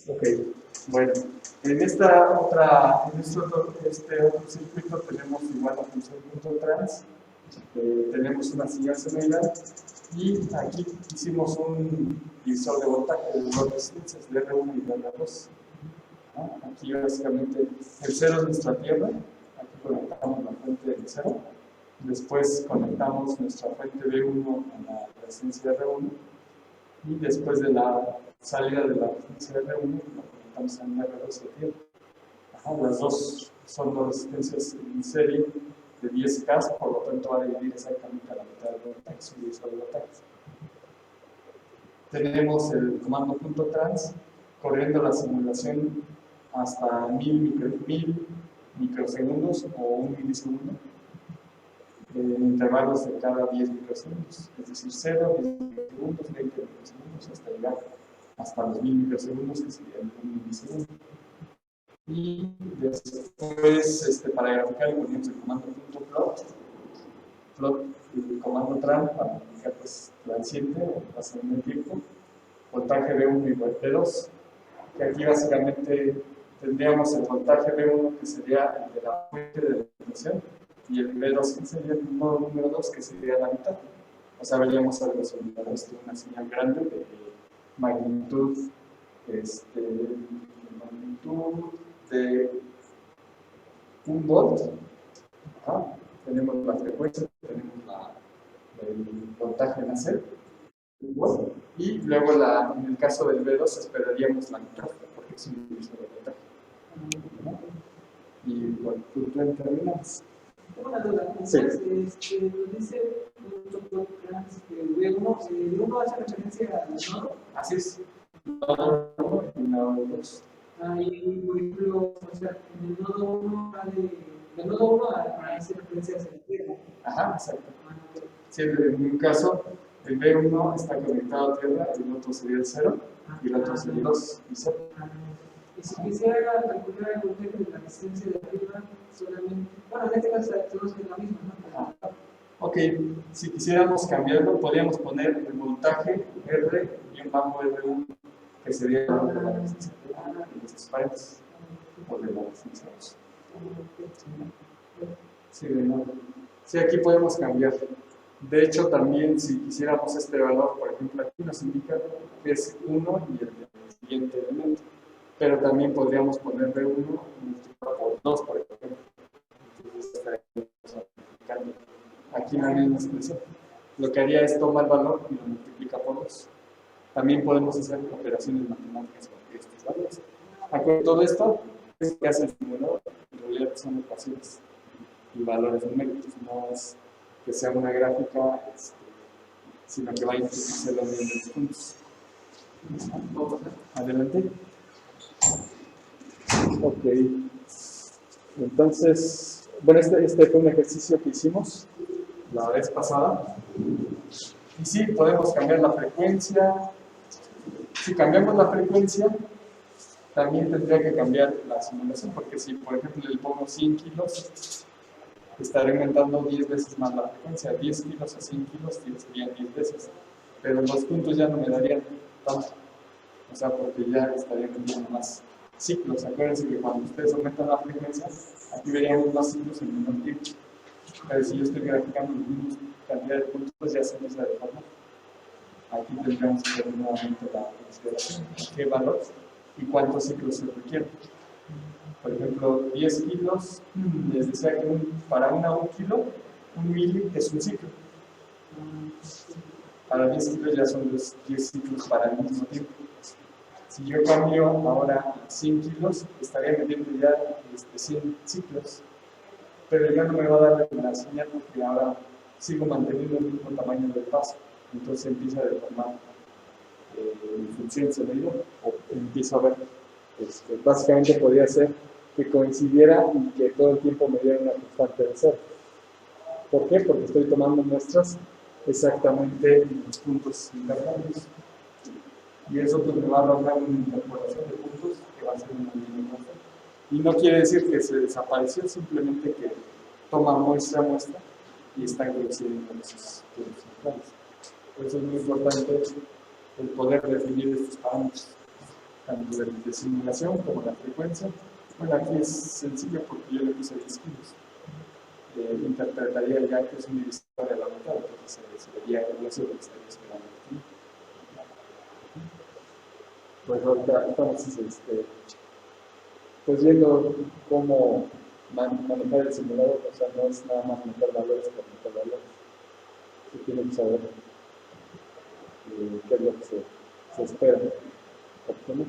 Ok, bueno, en este otro circuito tenemos igual la función punto trans, tenemos una señal senoidal y aquí hicimos un divisor de voltaje de dos resistencias de R1 y de R2. ¿No? Aquí básicamente el cero es nuestra tierra, aquí conectamos la fuente del cero, después conectamos nuestra fuente B1 a la resistencia R1 y después de la salida de la resistencia R1 la conectamos en R2 de tierra. Las dos son dos resistencias en serie de 10K, por lo tanto va a dividir exactamente a la mitad del voltaje, un divisor de voltajes. Tenemos el comando punto trans corriendo la simulación hasta 1000 microsegundos o 1 milisegundo en intervalos de cada 10 microsegundos, es decir, 0, 10 microsegundos, 20 microsegundos, hasta llegar hasta los 1000 microsegundos, que serían 1 milisegundo. Y después, para graficar, ponemos el comando .plot, el comando tran para indicar pues, transiente o pasación del tiempo, voltaje B1 y B2, que aquí básicamente tendríamos el voltaje B1 que sería el de la fuente de la alimentación y el B2 que sería el nodo número 2 que sería la mitad. O sea, veríamos algo similar a esto, una señal grande de magnitud, de 1 volt. Tenemos la frecuencia, tenemos el voltaje en AC, y luego en el caso del B2 esperaríamos la mitad, porque es un divisor de voltaje. Y bueno, tú terminas. Una duda, sí. Nos dice B1, ¿el 1 hace referencia al nodo? Así es. Nodo 1 y nodo 2. Y por ejemplo, o sea, en el nodo 1 del nodo 1 hace referencia a la tierra. Ajá, exacto. Sí, en un caso, el B1 está conectado a tierra, el otro sería el 0 y el otro sería el 2 y 0. Y si quisiera calcular el voltaje de la resistencia de arriba, solamente, bueno, en este caso tenemos que es la misma, ¿no? Ok, si quisiéramos cambiarlo, podríamos poner el voltaje R y un bajo R1, que sería el valor de la resistencia de estos pares, o de la resistencia 2. Sí, de nuevo. Sí, aquí podemos cambiar. De hecho, también si quisiéramos este valor, por ejemplo, aquí nos indica que es 1 y el siguiente elemento. Pero también podríamos poner B1 multiplicado por 2, por ejemplo. Entonces estaríamos aplicando aquí en la misma expresión. Lo que haría es tomar el valor y lo multiplica por 2. También podemos hacer operaciones matemáticas con estos valores. Con todo esto, es que hace el simulador, en realidad son ecuaciones y valores numéricos, no es que sea una gráfica, sino que va a introducir los mismos puntos. Adelante. Ok, entonces, bueno, este fue un ejercicio que hicimos la vez pasada. Y sí, podemos cambiar la frecuencia. Si cambiamos la frecuencia, también tendría que cambiar la simulación, porque si, por ejemplo, le pongo 100 kilos, estaré aumentando 10 veces más la frecuencia. 10 kilos a 100 kilos serían 10 veces. Pero los puntos ya no me darían tanto. O sea, porque ya estarían metiendo más ciclos. Acuérdense que cuando ustedes aumentan la frecuencia, aquí veríamos más ciclos en el mismo tiempo. Pero si yo estoy graficando la misma cantidad de puntos, ya se empieza a deformar. Aquí tendríamos que ver nuevamente la consideración. ¿Qué valor y cuántos ciclos se requieren? Por ejemplo, 10 kilos, les decía que para un kilo, 1 mili es un ciclo. Para 10 kilos ya son los 10 ciclos para el mismo tiempo. Si yo cambio ahora 100 kilos, estaría metiendo ya 100 ciclos. Pero ya no me va a dar la señal porque ahora sigo manteniendo el mismo tamaño del paso. Entonces empieza a deformar mi función sonido o empiezo a ver. Básicamente podría ser que coincidiera y que todo el tiempo me diera una constante de 0. ¿Por qué? Porque estoy tomando muestras exactamente en los puntos intermedios. Y eso pues, me va a arrojar una interpolación de puntos que va a ser una línea constante. Y no quiere decir que se desapareció, simplemente que toma muestra a muestra y están coincidiendo en esos puntos centrales. Por eso es muy importante el poder definir estos parámetros. tanto de simulación como la frecuencia. Bueno, aquí es sencillo porque yo le puse 10 kilos. Interpretaría ya que es un divisor de la mitad, entonces se vería que no es lo que estaría esperando aquí. Pues ahorita estamos pues viendo cómo manejar el simulador, o sea, no es nada más meter valores por meter valores. Se tiene que saber qué es lo que se espera obtener.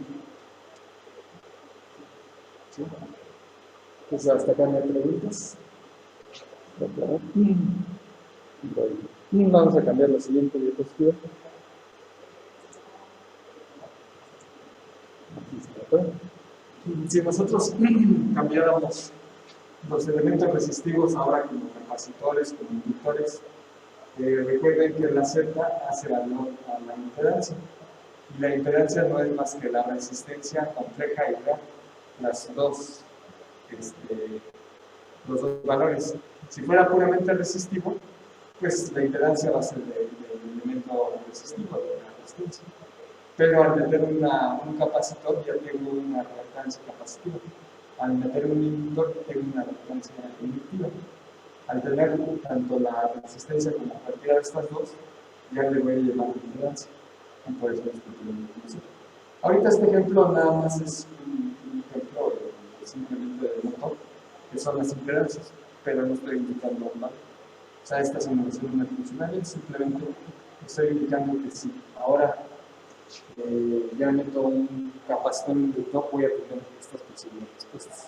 ¿Sí? Pues hasta acá no hay preguntas. Vamos a cambiar la siguiente diapositiva. Si nosotros cambiáramos los elementos resistivos ahora como capacitores, como inductores, recuerden que la Z hace valor a la impedancia. Y la impedancia no es más que la resistencia compleja y real, los dos valores. Si fuera puramente resistivo, pues la impedancia va a ser del elemento resistivo, de la resistencia. Pero al meter un capacitor ya tengo una reactancia capacitiva. Al meter un inductor tengo una reactancia inductiva. Al tener tanto la resistencia como cualquiera de estas dos, ya le voy a llevar impedancia. Y por eso esto tiene que. Ahorita este ejemplo nada más es un ejemplo simplemente del motor, que son las impedancias, pero no estoy indicando nada. O sea, esta simulación no es funcional, simplemente estoy indicando que si ahora ya meto un capacitor inductor, voy a tener estas posibles respuestas.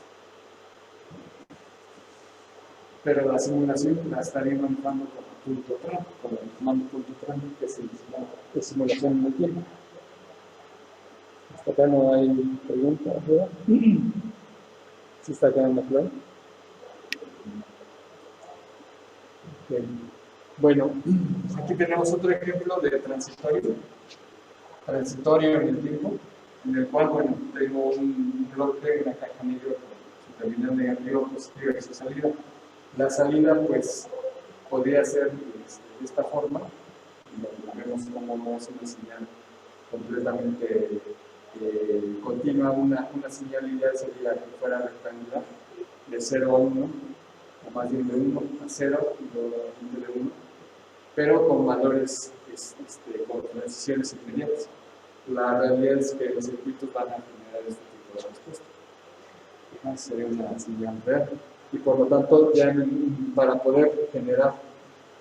Pero la simulación la estaría manejando como punto tran, como el comando punto tran, que es simulación en el tiempo. Hasta acá no hay preguntas, ¿verdad? ¿Sí está quedando claro? Okay. Bueno, aquí tenemos otro ejemplo de transitorio en el tiempo, en el cual, bueno, tengo un bloque, una caja negra con su terminal negativa, positiva y su salida. La salida, pues, podría ser de esta forma, vemos como no es una señal completamente continua, una señal ideal sería que fuera rectangular, de 0 a 1, o más bien de 1 a 0 y luego de 1, pero con valores, con transiciones inmediatas. La realidad es que los circuitos van a generar este tipo de respuesta. Sería una señal real. Y por lo tanto, ya para poder generar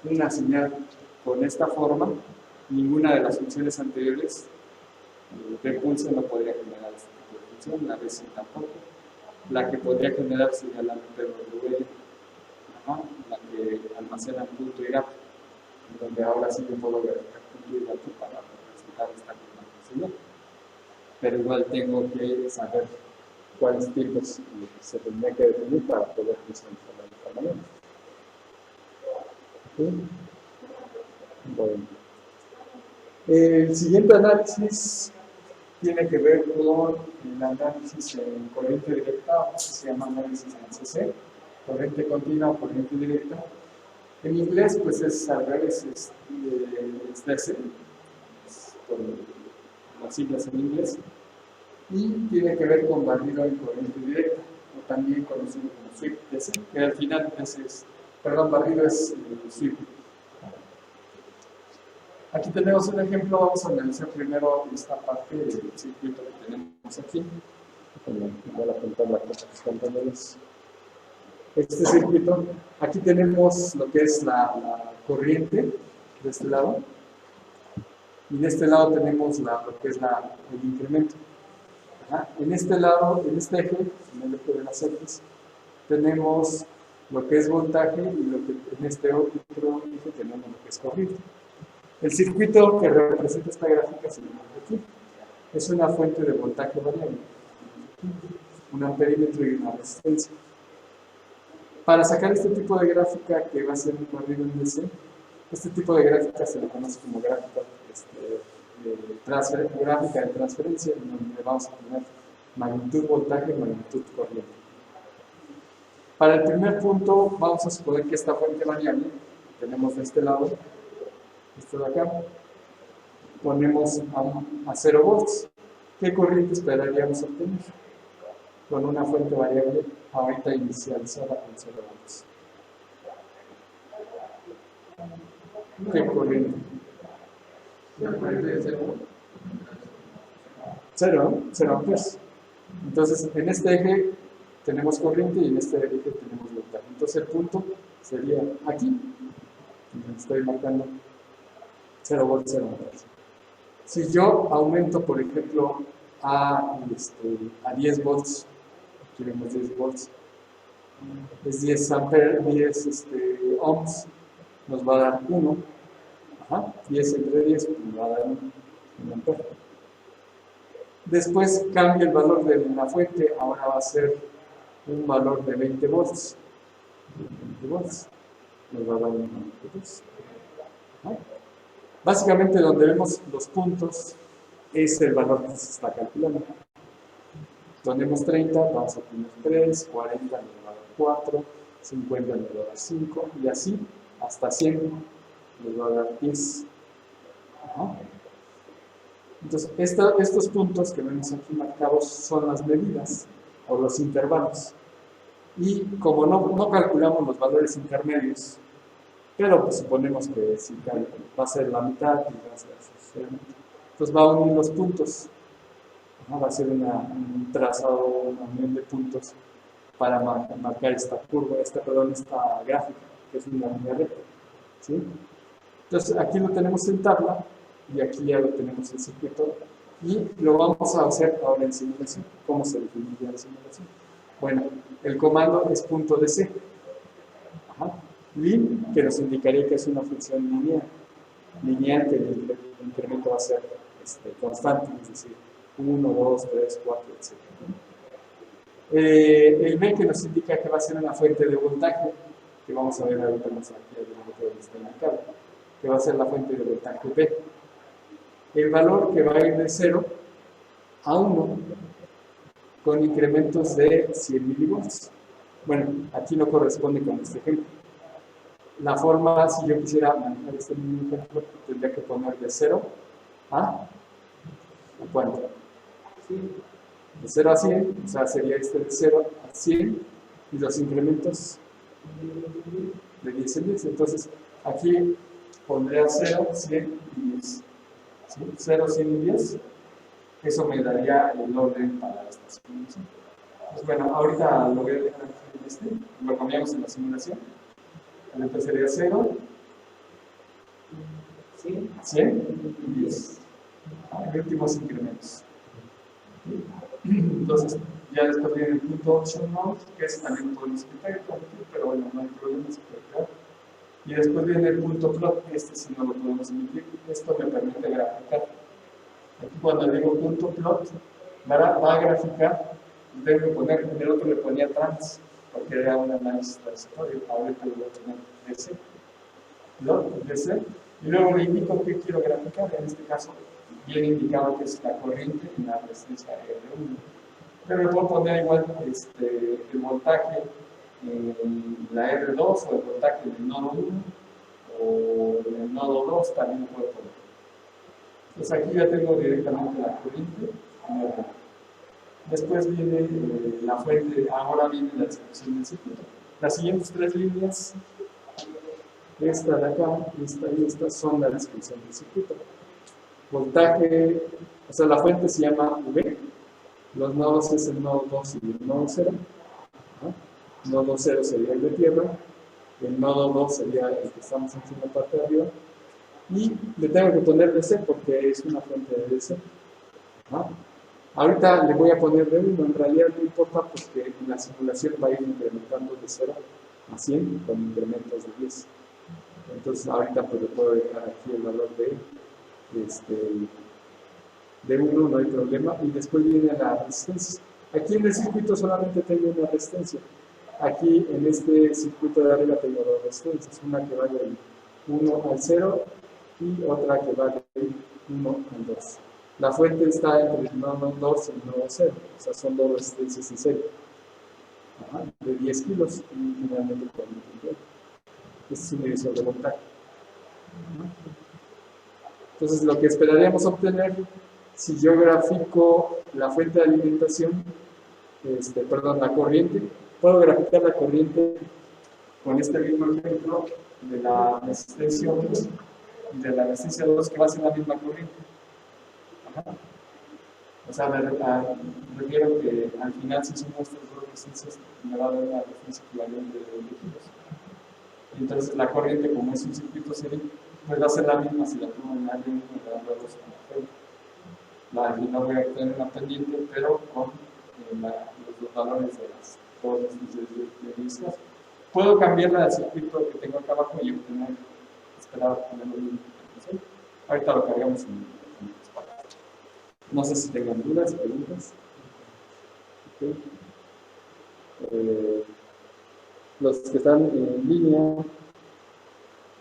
una señal con esta forma, ninguna de las funciones anteriores de pulso no podría generar este tipo de función, la vez tampoco. La que podría generar sería la PWL, la que almacena punto y gato, donde ahora sí yo puedo ver punto y gato para representar esta misma señal. Pero igual tengo que saber cuáles tipos se tendría que definir para poder visualizarla de esta manera. ¿Sí? Bueno. El siguiente análisis tiene que ver con el análisis en corriente directa, que se llama análisis en CC, corriente continua o corriente directa. En inglés, pues es al revés, es DC, con las siglas en inglés, y tiene que ver con barrido en corriente directa, o también conocido como sweep DC, que al final barrido es sweep. Aquí tenemos un ejemplo, vamos a analizar primero esta parte del circuito que tenemos aquí. Voy a apuntar la cosa que están dándoles. Este circuito, aquí tenemos lo que es la corriente de este lado, y de este lado tenemos lo que es el incremento. En este lado, en este eje, en el eje de las ejes, tenemos lo que es voltaje y en este otro eje tenemos lo que es corriente. El circuito que representa esta gráfica se llama aquí. Es una fuente de voltaje variable, un amperímetro y una resistencia. Para sacar este tipo de gráfica que va a ser un barrido en DC, este tipo de gráfica se le conoce como gráfica de transferencia, en donde vamos a poner magnitud voltaje y magnitud corriente. Para el primer punto, vamos a suponer que esta fuente variable tenemos de este lado, esto de acá, ponemos a 0 volts. ¿qué corriente esperaríamos obtener? Con una fuente variable ahorita inicializada con 0 voltios. ¿Qué corriente? Cero amperes. Entonces, en este eje tenemos corriente y en este eje tenemos voltaje. Entonces, el punto sería aquí. Estoy marcando 0 volts, 0 amperes. Si yo aumento, por ejemplo, a 10 volts, aquí vemos 10 volts, es 10 amperes, 10 ohms, nos va a dar 1. 10 entre 10 nos va a dar 1 ampere. Después cambia el valor de la fuente, ahora va a ser un valor de 20 volts. 20 volts nos va a dar 1 ampere. Básicamente, donde vemos los puntos es el valor que se está calculando. Ponemos 30, vamos a poner 3, 40 nos va a dar 4, 50 nos va a dar 5, y así hasta 100 nos va a dar 10. Entonces, estos puntos que vemos aquí marcados son las medidas o los intervalos. Y como no calculamos los valores intermedios, pero pues suponemos que si va a ser la mitad y va a ser así, entonces va a unir los puntos. Va a ser un trazado, una unión de puntos para marcar esta curva, esta gráfica, que es una línea recta. ¿Sí? Entonces aquí lo tenemos en tabla y aquí ya lo tenemos en circuito y lo vamos a hacer ahora en simulación. ¿Cómo se definiría la simulación? Bueno, el comando es punto DC. Lin, que nos indicaría que es una función lineal que el incremento va a ser constante, es decir, 1, 2, 3, 4, etc. El B, que nos indica que va a ser una fuente de voltaje, que vamos a ver ahorita más aquí adelante donde está indicado, que va a ser la fuente de voltaje B. El valor que va a ir de 0 a 1 con incrementos de 100 milivolts. Bueno, aquí no corresponde con este ejemplo. La forma, si yo quisiera manejar este mismo ejemplo, tendría que poner de 0 a ¿cuánto? De 0 a 100, o sea, sería de 0 a 100 y los incrementos de 10 en 10. Entonces, aquí pondría 0, 100 y 10. ¿Sí? 0, 100 y 10. Eso me daría el orden para esta simulación. Pues bueno, ahorita lo voy a dejar aquí lo cambiamos en la simulación. Entonces sería 0, 100 y 10. Y últimos incrementos. Entonces, ya después viene el punto option node, que es también podemos quitar, pero bueno, no hay problema, se puede crear. Y después viene el punto plot, sí no lo podemos emitir, esto me permite graficar. Aquí cuando le digo punto plot, va a graficar, y tengo que poner, en el otro le ponía trans, porque era un análisis transitorio, ahorita lo voy a poner DC, plot, DC, y luego le indico qué quiero graficar, en este caso viene indicado que es la corriente en la resistencia R1. Pero le puedo poner igual el voltaje en la R2 o el voltaje en el nodo 1 o en el nodo 2 también lo puedo poner. Entonces aquí ya tengo directamente la corriente en R1. Después viene la fuente, ahora viene la distribución del circuito. Las siguientes tres líneas, esta de acá, esta y esta, son la descripción del circuito. Voltaje, o sea, la fuente se llama V, los nodos es el nodo 2 y el nodo 0. El nodo 0 sería el de tierra, el nodo 2 sería el que estamos haciendo la parte de arriba, y le tengo que poner DC porque es una fuente de DC. Ahorita le voy a poner de 1, en realidad no importa porque en la simulación va a ir incrementando de 0 a 100 con incrementos de 10. Entonces ahorita pues le puedo dejar aquí el valor de 1, no hay problema, y después viene la resistencia. Aquí en el circuito solamente tengo una resistencia. Aquí en este circuito de arriba tengo dos resistencias, una que va del 1 al 0 y otra que va del 1 al 2. La fuente está entre el nodo 2 y el nodo 0, o sea, son dos resistencias en serie, de 10 kilos y generalmente 40 kilos. Este es un divisor de voltaje. Entonces, lo que esperaríamos obtener si yo grafico la fuente de alimentación, perdón, la corriente, puedo graficar la corriente con este mismo ejemplo de la resistencia 1 y de la resistencia 2 que va a ser la misma corriente. Ajá. O sea, me refiero que al final, si sumo estas dos resistencias, me va a dar una resistencia equivalente de 20 kilos. Y entonces la corriente, como es un circuito serie, pues va a ser la misma si la pongo en R1 y le dando 2 con la fuente. Al final voy a tener una pendiente, pero con los valores de las dos resistencias de iniciación. Puedo cambiarla del circuito que tengo acá abajo y obtener, esperar obtener lo mismo. Ahorita lo cargamos en el espacio. No sé si tengan dudas, preguntas. Okay. Los que están en línea,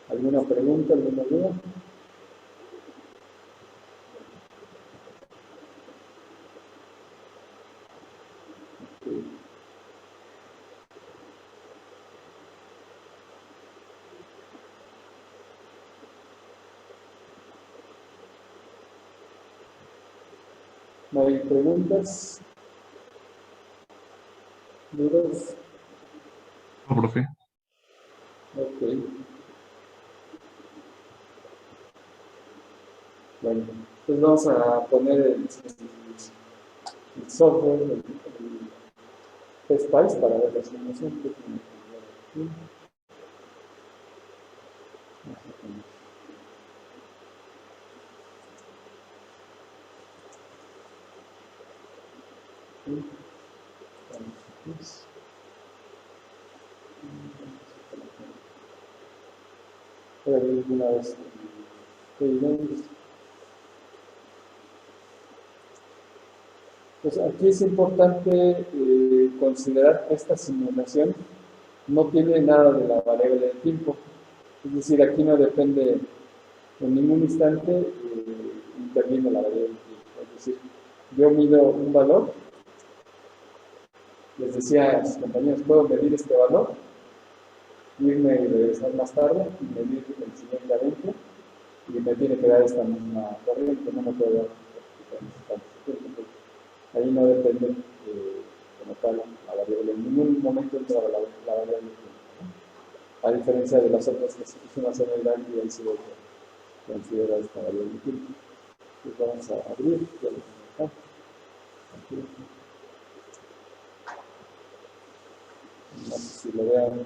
¿alguna pregunta, alguna duda? Okay. ¿No hay preguntas? ¿Dudas? No, profe. Ok. Bueno, pues vamos a poner el software, el PSPICE para ver la simulación. Una vez. Pues aquí es importante considerar que esta simulación no tiene nada de la variable del tiempo. Es decir, aquí no depende en ningún instante interviene la variable del tiempo. Es decir, yo mido un valor, les decía a sus compañeros, puedo medir este valor, irme y regresar más tarde y medir el siguiente adentro y me tiene que dar esta misma corriente, no me puedo dar. Ahí no depende como tal la variable. En ningún momento entra la variable del tiempo, ¿no? A diferencia de las otras que se una severidad y ahí se considera esta variable del tiempo. Entonces vamos a abrir. Aquí. No sé si lo vean.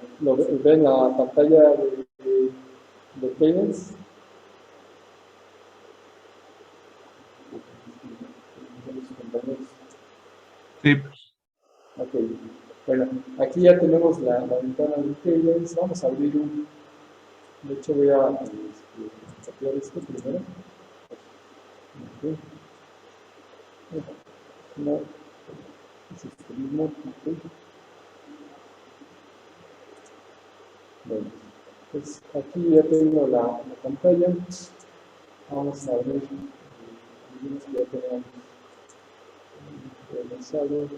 ¿Ven la pantalla de Cadence? Sí. Ok. Bueno, aquí ya tenemos la ventana de Cadence. Vamos a abrir un. De hecho, voy a copiar esto primero. Okay. No, es este mismo. Okay. Bueno, pues aquí ya tengo la pantalla. Vamos a abrir algunos que ya tenemos realizado. Vamos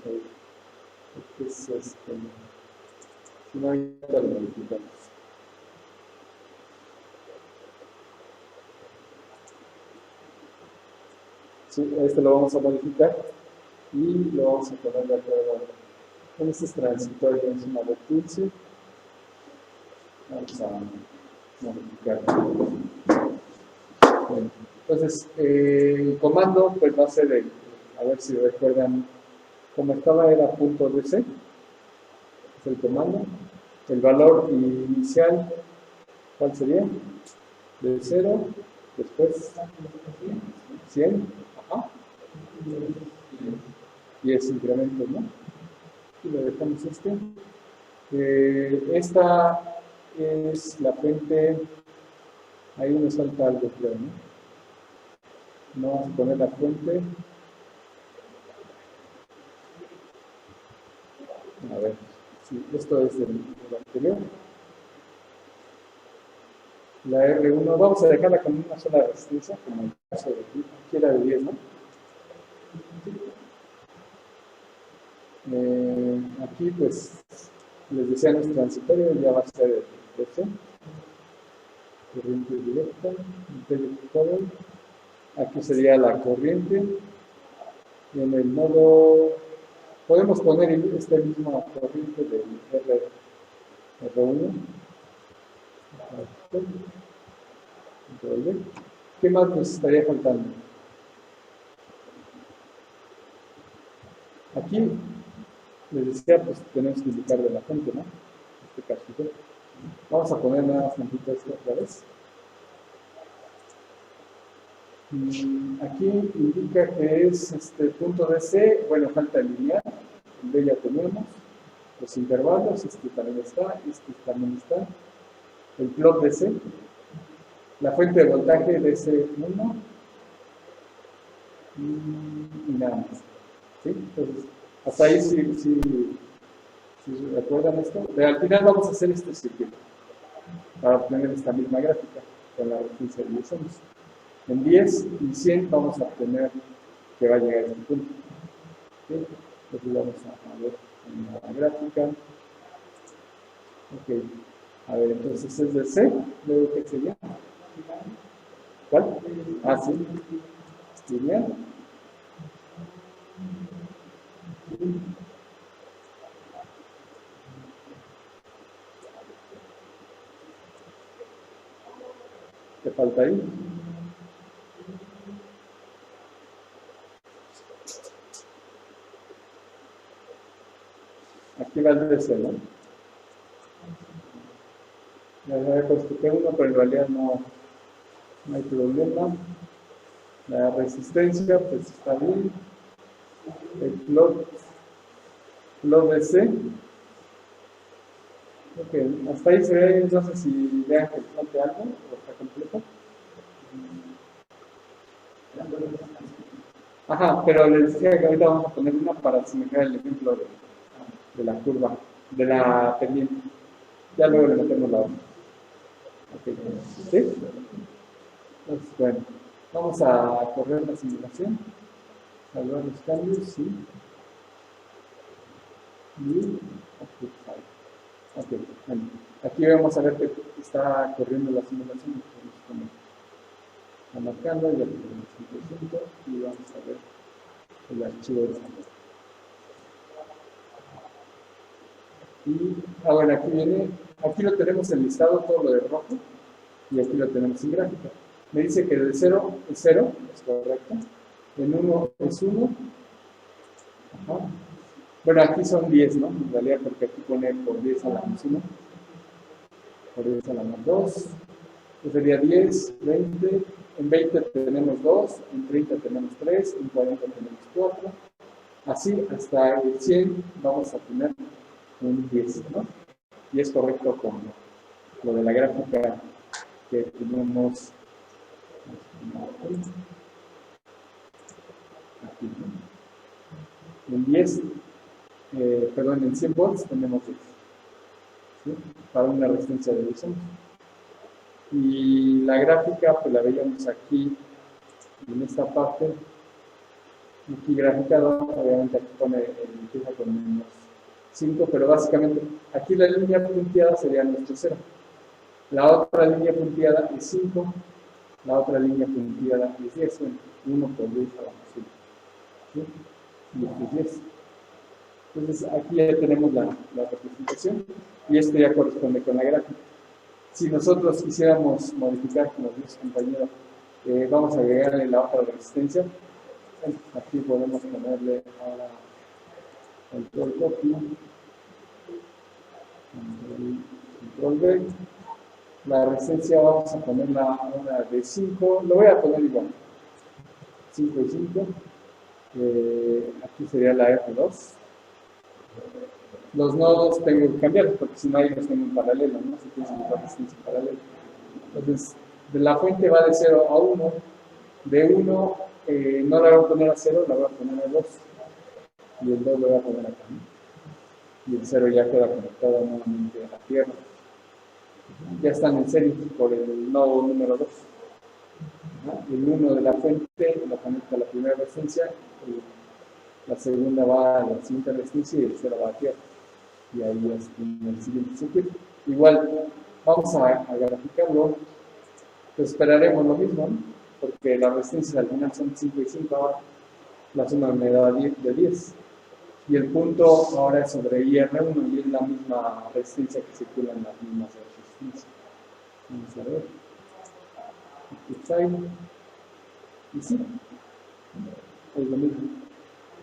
a ver. Este es si no hay nada, lo modificamos. Sí, este lo vamos a modificar y lo vamos a poner de acuerdo con estos transitorios. Es una vertice. Vamos a modificar. Bueno, entonces, el comando pues va a ser a ver si recuerdan cómo estaba, era .dc, es el comando. El valor inicial, ¿cuál sería? De 0, después 100, ajá, y es incremento, ¿no? Y le dejamos este. Esta es la fuente, ahí nos falta algo, creo, ¿no? No vamos a poner la fuente. A ver, sí, esto es el anterior. La R1, vamos a dejarla con una sola resistencia, como en el caso de aquí era de 10, ¿no? Aquí, pues, les decía, nuestro transitorio ya va a ser este. corriente directa, intelligent current. Aquí sería la corriente. Y en el nodo podemos poner esta misma corriente del R1. ¿Qué más nos estaría faltando? Aquí les decía, pues tenemos que indicar de la fuente, ¿no? Este caso. Vamos a poner nada más tantito esto otra vez. Aquí indica que es punto DC, bueno, falta el lineal, el D ya tenemos, los intervalos, este también está, el plot DC, la fuente de voltaje DC1 y nada más. ¿Sí? Entonces, hasta ahí sí recuerdan esto. Pero al final vamos a hacer este circuito para obtener esta misma gráfica con la referencia de 10 ohms. En 10 y 100 vamos a obtener que va a llegar a este punto. ¿Sí? Entonces vamos a ver en la gráfica. Ok. A ver, entonces es de C. Luego, ¿qué sería? ¿Cuál? Ah, sí. Lineal. ¿Qué falta ahí? Aquí va el DC, ¿no? Ya había puesto P1, pero en realidad no hay problema. La resistencia, pues está bien. El plot DC. Ok, hasta ahí se ve, no sé si vean que falta algo o está completo. Ajá, pero les decía que ahorita vamos a poner una para asemejar el ejemplo de la curva, de la pendiente. Ya luego le metemos la otra. Ok, ¿sí? Entonces, bueno, vamos a correr la simulación, salvar los cambios, sí. Y ok, bueno, aquí vamos a ver que está corriendo la simulación. Está marcando, ya tenemos 100% y vamos a ver el archivo de esta. Y, bueno, aquí viene, aquí lo tenemos enlistado todo lo de rojo y aquí lo tenemos en gráfica. Me dice que de 0 es 0, es correcto. En 1 es 1. Ajá. Bueno, aquí son 10, ¿no? En realidad, porque aquí pone por 10 a la más 1, por 10 a la más 2. Entonces sería 10, 20. En 20 tenemos 2, en 30 tenemos 3, en 40 tenemos 4. Así, hasta el 100 vamos a tener un 10, ¿no? Y es correcto con lo de la gráfica que tenemos aquí, ¿no? En 10, perdón, en 100 volts tenemos 10, ¿sí? Para una resistencia de 10 ohms. Y la gráfica, pues la veíamos aquí, en esta parte, aquí graficado, obviamente aquí pone, empieza con menos 5, pero básicamente aquí la línea punteada sería nuestro 0. La otra línea punteada es 5, la otra línea punteada es 10, 1 por 10 a la más 1. ¿Sí? Y esto es 10. Entonces aquí ya tenemos la representación y esto ya corresponde con la gráfica. Si nosotros quisiéramos modificar, como dice el compañero, vamos a agregarle la otra resistencia. Aquí podemos ponerle ahora el control copy, control V. La resistencia vamos a ponerla una de 5, lo voy a poner igual, 5 y 5. Aquí sería la R2. Los nodos tengo que cambiar porque si no hay los tengo en paralelo, ¿no? Si tienes una resistencia en paralelo. Entonces, de la fuente va de 0 a 1. De 1 no la voy a poner a 0, la voy a poner a 2. Y el 2 lo voy a poner acá, ¿no? Y el 0 ya queda conectado nuevamente a la tierra. Ya están en serie por el nodo número 2. El 1 de la fuente lo conecta a la primera resistencia, la segunda va a la siguiente resistencia y el 0 va a tierra. Y ahí es en el siguiente circuito. Igual, vamos a graficarlo pues esperaremos lo mismo, ¿no? Porque las resistencias al final son 5 y 5 ahora, la suma me da 10 de 10. Y el punto ahora es sobre IR1 y es la misma resistencia que circula en las mismas resistencias. Vamos a ver. Y sí, es lo mismo.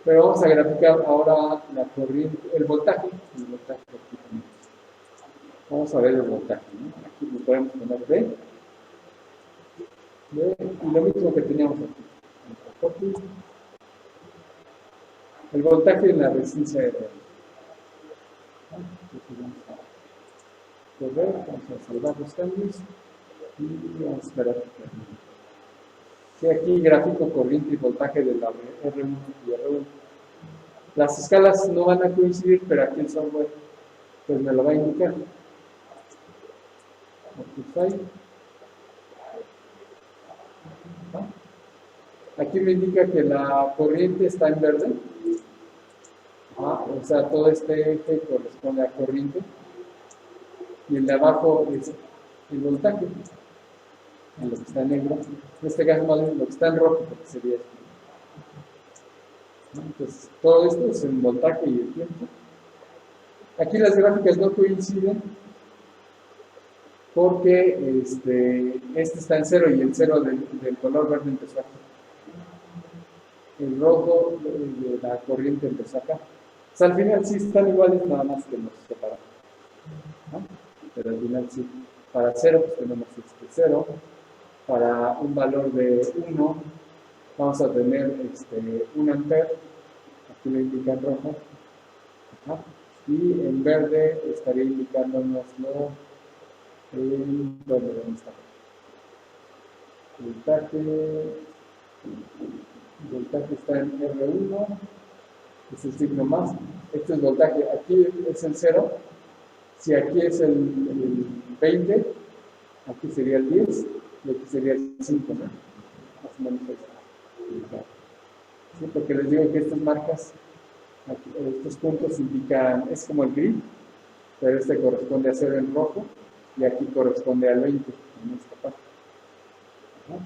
Pero vamos a graficar ahora la corriente, el voltaje. Aquí también. Vamos a ver el voltaje, ¿no? Aquí lo podemos poner B. Y lo mismo que teníamos aquí. El voltaje en la resistencia de R. Vamos a salvar los cambios y vamos a esperar que termine. Sí, aquí gráfico corriente y voltaje de la R1 y R1. Las escalas no van a coincidir, pero aquí el software pues me lo va a indicar. Aquí me indica que la corriente está en verde. O sea, todo este eje corresponde a corriente. Y el de abajo es el voltaje. En lo que está en negro. En este caso, más bien lo que está en rojo, porque sería esto. Entonces, todo esto es el voltaje y el tiempo. Aquí las gráficas no coinciden porque este está en 0 y el 0 del color verde empezó aquí. El rojo de la corriente empezó acá. O sea, al final sí están iguales, nada más que los separamos. ¿No? Pero al final sí. Para 0 pues tenemos 0. Para un valor de 1 vamos a tener 1 ampere. Aquí lo indica en rojo. Ajá. Y en verde estaría indicándonos ¿dónde está? El voltaje está en R1, es el signo más. Este es voltaje, aquí es el 0. Si aquí es el 20, aquí sería el 10 y aquí sería el 5, ¿no? Más o menos eso. ¿Sí? Porque les digo que estas marcas, aquí, estos puntos indican, es como el grid, pero este corresponde a 0 en rojo y aquí corresponde al 20 en esta parte. ¿No?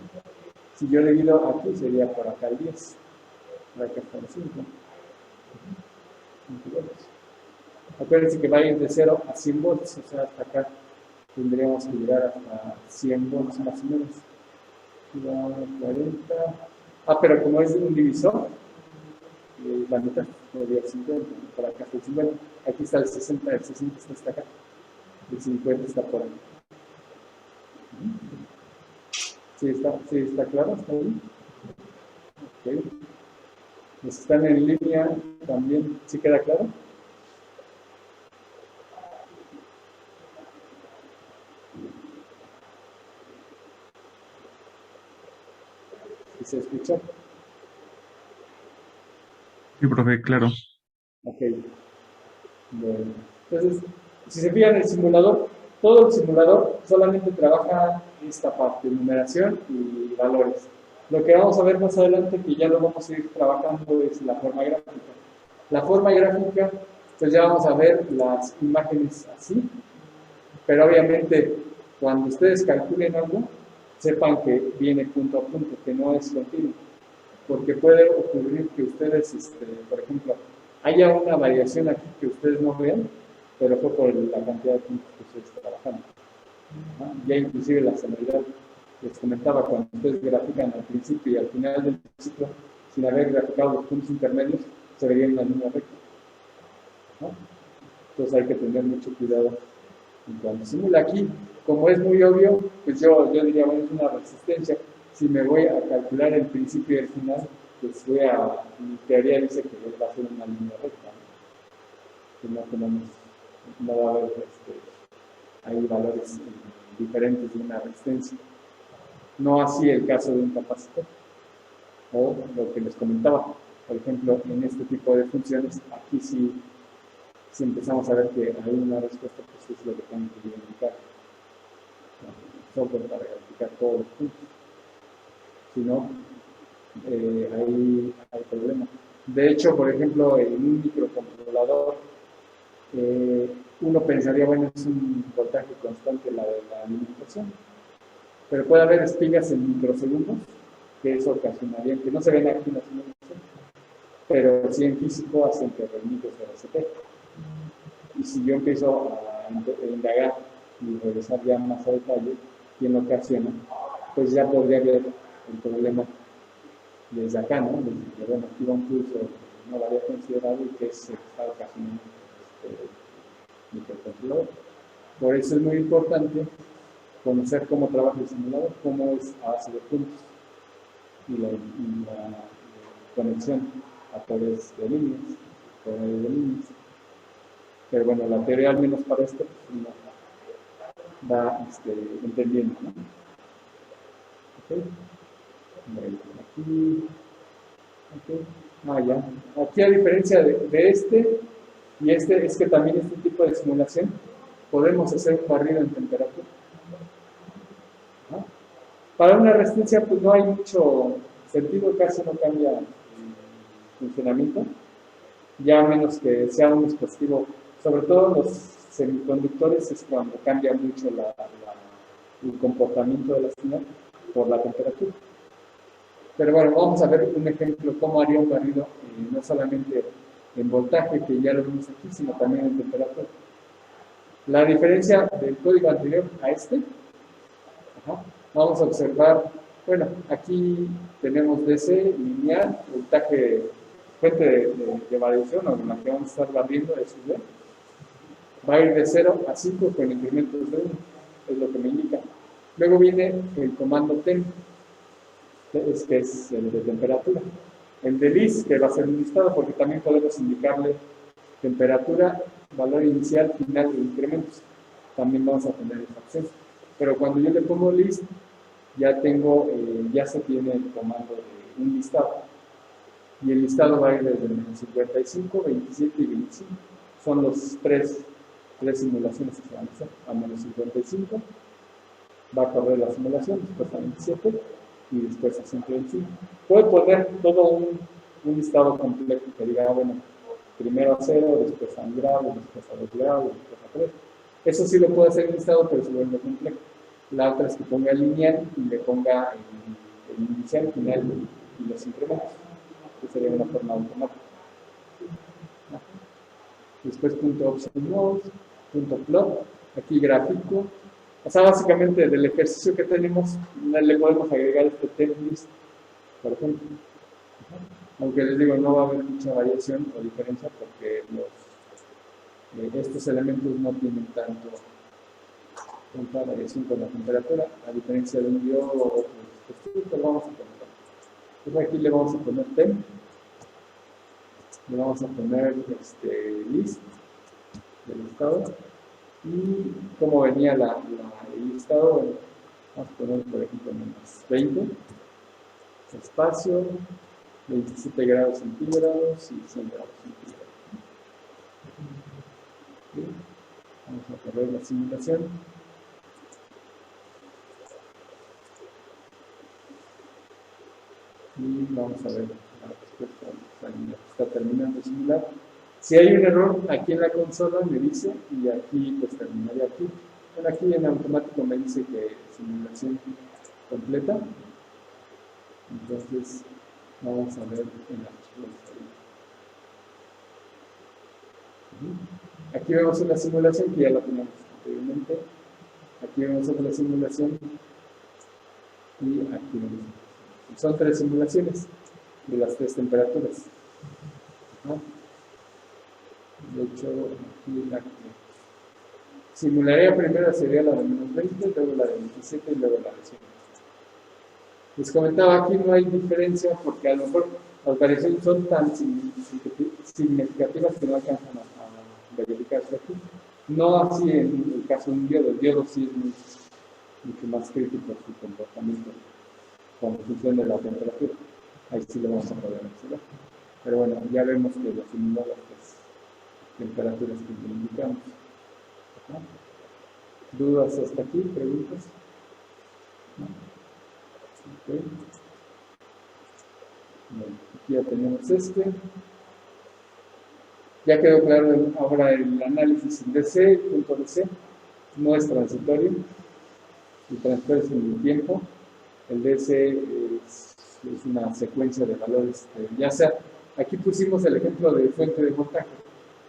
Si yo divido aquí, sería por acá el 10, por acá está el 5. Acuérdense que va a ir de 0 a 100 volts, o sea, hasta acá tendríamos que llegar hasta 100 volts más o menos. 40. Pero como es un divisor, la mitad podría ser 50, por acá está el 50. Aquí está el 60 está hasta acá, el 50 está por ahí. ¿Sí está claro? ¿Está bien? Ok. Los que están en línea también, ¿sí queda claro? ¿Sí se escucha? Sí, profe, claro. Ok. Bueno. Entonces, si se fijan en el simulador, todo el simulador solamente trabaja esta parte, numeración y valores. Lo que vamos a ver más adelante, que ya lo vamos a ir trabajando, es la forma gráfica. La forma gráfica, pues ya vamos a ver las imágenes así, pero obviamente cuando ustedes calculen algo, sepan que viene punto a punto, que no es continuo, porque puede ocurrir que ustedes, por ejemplo, haya una variación aquí que ustedes no vean, pero fue por la cantidad de puntos que ustedes están trabajando. ¿No? Ya inclusive la sanidad, les comentaba, cuando ustedes grafican al principio y al final del ciclo, sin haber graficado los puntos intermedios, se vería en la línea recta. ¿No? Entonces hay que tener mucho cuidado en cuanto simula. Aquí, como es muy obvio, pues yo diría, bueno, es una resistencia. Si me voy a calcular el principio y el final, pues mi teoría dice que va a ser una línea recta, ¿no? Que no tenemos, no va a haber hay valores diferentes de una resistencia. No así el caso de un capacitor. O lo que les comentaba, por ejemplo, en este tipo de funciones, aquí sí, si empezamos a ver que hay una respuesta, pues es lo que tengo que identificar software para graficar todos los puntos. Si no, hay problema. De hecho, por ejemplo, en un microcontrolador, uno pensaría, bueno, es un voltaje constante la de la alimentación, pero puede haber espigas en microsegundos, que eso ocasionaría que no se ven aquí en la simulación, pero sí en físico hacen que el micro se resete. Y si yo empiezo a indagar y regresar ya más a detalle, quién lo ocasiona, pues ya podría ver el problema desde acá, ¿no? Desde que, bueno, aquí va un pulso no lo había considerado y que se está ocasionando microcontrolador. Por eso es muy importante conocer cómo trabaja el simulador, cómo es a base de puntos y la conexión a través de líneas, por medio de líneas. Pero bueno, la teoría, al menos para esto, pues, va entendiendo, ¿no? ¿Okay? Bueno, aquí, okay. Ya. Aquí, a diferencia de este y este, es que también este tipo de simulación podemos hacer un barrido en temperatura. ¿No? Para una resistencia, pues no hay mucho sentido, casi no cambia el funcionamiento, ya a menos que sea un dispositivo, sobre todo los semiconductores, es cuando cambia mucho el comportamiento de la señal por la temperatura. Pero bueno, vamos a ver un ejemplo cómo haría un barrido, no solamente en voltaje, que ya lo vimos aquí, sino también en temperatura. La diferencia del código anterior a este, vamos a observar, bueno, aquí tenemos DC, lineal, voltaje, fuente de variación, o la que vamos a estar barriendo, es V. Va a ir de 0 a 5 con incrementos de 1, es lo que me indica. Luego viene el comando temp, que es el de temperatura. El de list, que va a ser un listado, porque también podemos indicarle temperatura, valor inicial, final e incrementos. También vamos a tener esta opción. Pero cuando yo le pongo list, ya se tiene el comando de un listado. Y el listado va a ir desde menos 55, 27 y 25. Son los tres simulaciones que se van a hacer. A menos 55 va a correr la simulación, después a 27 y después a 125. Puede poner todo un listado completo que diga, bueno, primero a 0, después a 1 grado, después a 2 grados, después a 3. Eso sí lo puede hacer en listado, pero se vuelve complejo. La otra es que ponga el lineal y le ponga el inicial, final y los incrementos. Que sería una forma automática. Después punto option nodes, punto plot, aquí gráfico. O sea, básicamente del ejercicio que tenemos, le podemos agregar este temp list, por ejemplo. Aunque les digo, no va a haber mucha variación o diferencia porque estos elementos no tienen tanta variación con la temperatura, a diferencia de un diodo o otro dispositivo, pero vamos a poner. Entonces aquí le vamos a poner temp, le vamos a poner list del estado, y como venía el listado, bueno, vamos a poner por ejemplo menos 20, espacio, 27 grados centígrados y 100 grados centígrados. ¿Sí? Vamos a correr la simulación. Y vamos a ver la respuesta. Está terminando de simular. Si hay un error aquí en la consola, me dice, y aquí pues terminaría aquí. Bueno, aquí en automático me dice que simulación completa. Entonces, vamos a ver en la aquí vemos una simulación que ya la tenemos anteriormente. Aquí vemos otra simulación y aquí vemos. Son 3 simulaciones de las 3 temperaturas. De hecho, aquí la que simularía primero sería la de menos 20, luego la de 27 y luego la de 100. Les comentaba, aquí no hay diferencia porque a lo mejor las variaciones son tan significativas que no alcanzan a verificarse aquí. No así en el caso de un diodo. El diodo sí es mucho más crítico su comportamiento con función de la temperatura. Ahí sí lo vamos a poder observar. Pero bueno, ya vemos que lo simula las temperaturas que le indicamos. ¿Dudas hasta aquí? ¿Preguntas? ¿No? Okay. Bueno, aquí ya tenemos Ya quedó claro ahora el análisis DC, el punto DC, no es transitorio. y transferencia en el tiempo. El DC es una secuencia de valores, ya sea, aquí pusimos el ejemplo de fuente de voltaje.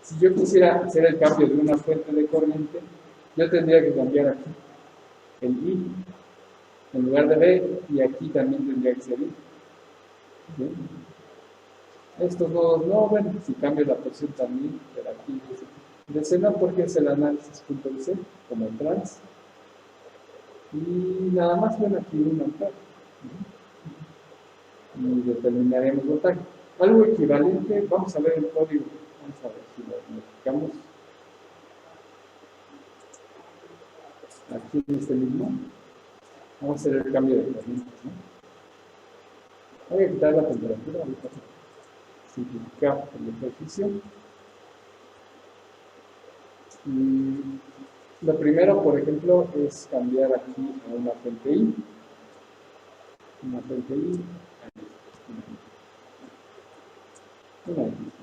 Si yo quisiera hacer el cambio de una fuente de corriente, yo tendría que cambiar aquí el I en lugar de B, y aquí también tendría que ser I. ¿Sí? Estos nodos no, bueno, si cambio la posición también, pero aquí DC no, porque es el análisis .DC, como el trans. Y nada más, bueno, aquí un ampere. Y determinaremos voltaje. Algo equivalente, vamos a ver el código, vamos a ver si lo modificamos. Aquí en este mismo, vamos a hacer el cambio de corrientes, ¿no? Voy a quitar la temperatura, ahorita simplificar el ejercicio. Lo primero, por ejemplo, es cambiar aquí a una fuente I. Una fuente I.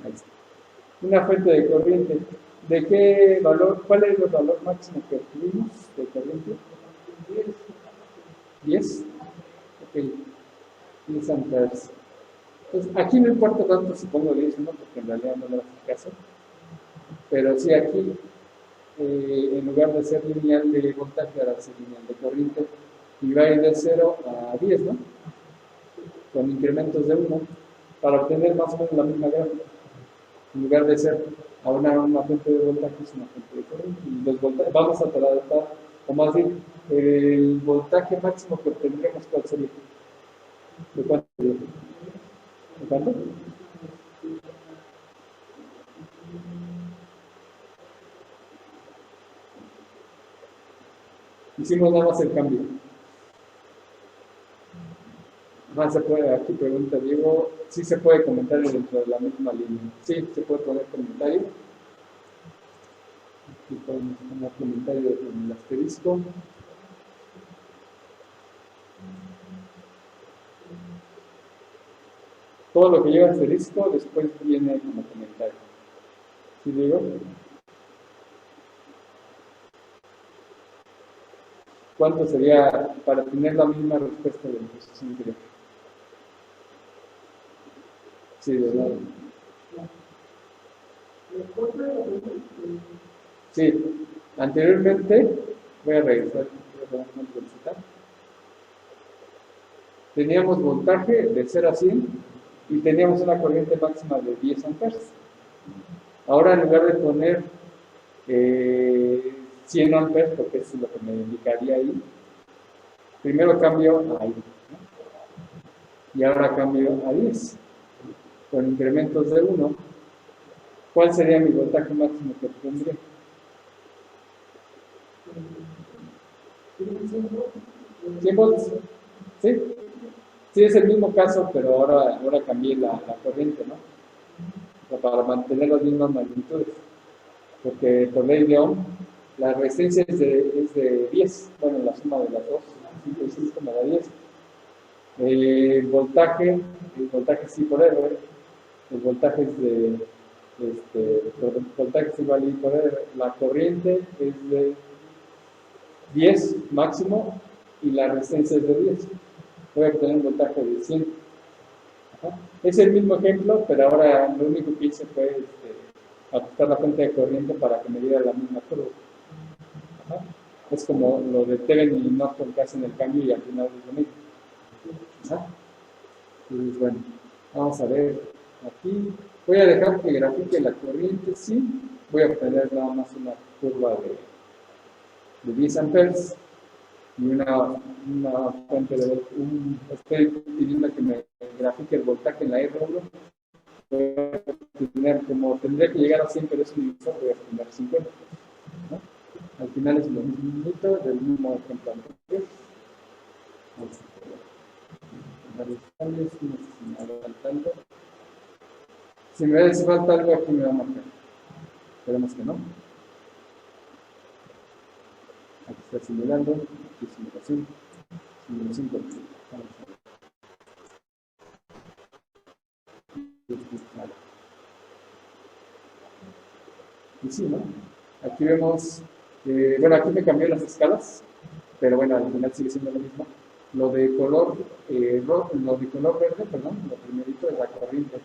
Ahí está. Una fuente de corriente. ¿De qué valor? ¿Cuál es el valor máximo que obtuvimos de corriente? 10. Ok. 10 amperes. Entonces, aquí no importa tanto si pongo 10 o no, porque en realidad no me hace caso. Pero sí, aquí, en lugar de ser lineal de voltaje, ahora va a ser lineal de corriente. Y va a ir de 0 a 10, ¿no? Con incrementos de 1, para obtener más o menos la misma gráfica. En lugar de ser a una fuente de voltaje, es una fuente de corriente. Y los voltajes, vamos a tratar, o más bien, el voltaje máximo que obtendremos, ¿cuál sería? ¿De cuánto sería? ¿De cuánto? Hicimos nada más el cambio. Se puede, aquí pregunta Diego, ¿sí se puede comentar dentro de la misma línea? Sí, se puede poner comentario. Aquí podemos poner comentario con el asterisco. Todo lo que lleva asterisco después viene como comentario. ¿Sí digo? ¿Cuánto sería para tener la misma respuesta de la posición directa? Sí, ¿verdad? Sí, anteriormente, voy a regresar, teníamos voltaje de 0 a 100 y teníamos una corriente máxima de 10 amperes. Ahora, en lugar de poner 100 amperes, porque eso es lo que me indicaría ahí, primero cambio a I, ¿no? Y ahora cambio a 10, con incrementos de 1. ¿Cuál sería mi voltaje máximo que obtendría? ¿100 volts? ¿Sí? Sí, es el mismo caso, pero ahora cambié la corriente, ¿no? O sea, para mantener las mismas magnitudes. Porque por ley de Ohm, la resistencia es de 10. Bueno, la suma de las dos, 5 y 6 me da 10. El voltaje sí por R. El voltaje es el voltaje es igual a I por R. La corriente es de 10 máximo y la resistencia es de 10. Voy a obtener un voltaje de 100. Ajá. Es el mismo ejemplo, pero ahora lo único que hice fue ajustar la fuente de corriente para que me diera la misma curva. Ajá. Es como lo de Thevenin y Norton que hacen el cambio y al final es lo mismo. Ajá. Entonces, bueno, vamos a ver aquí. Voy a dejar que grafique la corriente, sí. Voy a obtener nada más una curva de 10 amperes y una fuente de estoy pidiendo que me grafique el voltaje en la R1. Voy a tener, como tendría que llegar a 100, pero es un divisor, voy a tener 50, ¿no? Al final es lo mismo del mismo ejemplo anterior. Vamos a ver varios cambios, si me falta algo. Si me hace falta algo, aquí me va a marcar. Esperemos que no. Aquí está simulando, aquí simulación completa. Vamos a ver. Y sí, ¿no? Aquí vemos, bueno, aquí me cambió las escalas. pero bueno, al final sigue siendo lo mismo. Lo de color, lo de color verde, perdón, lo primerito es la corriente,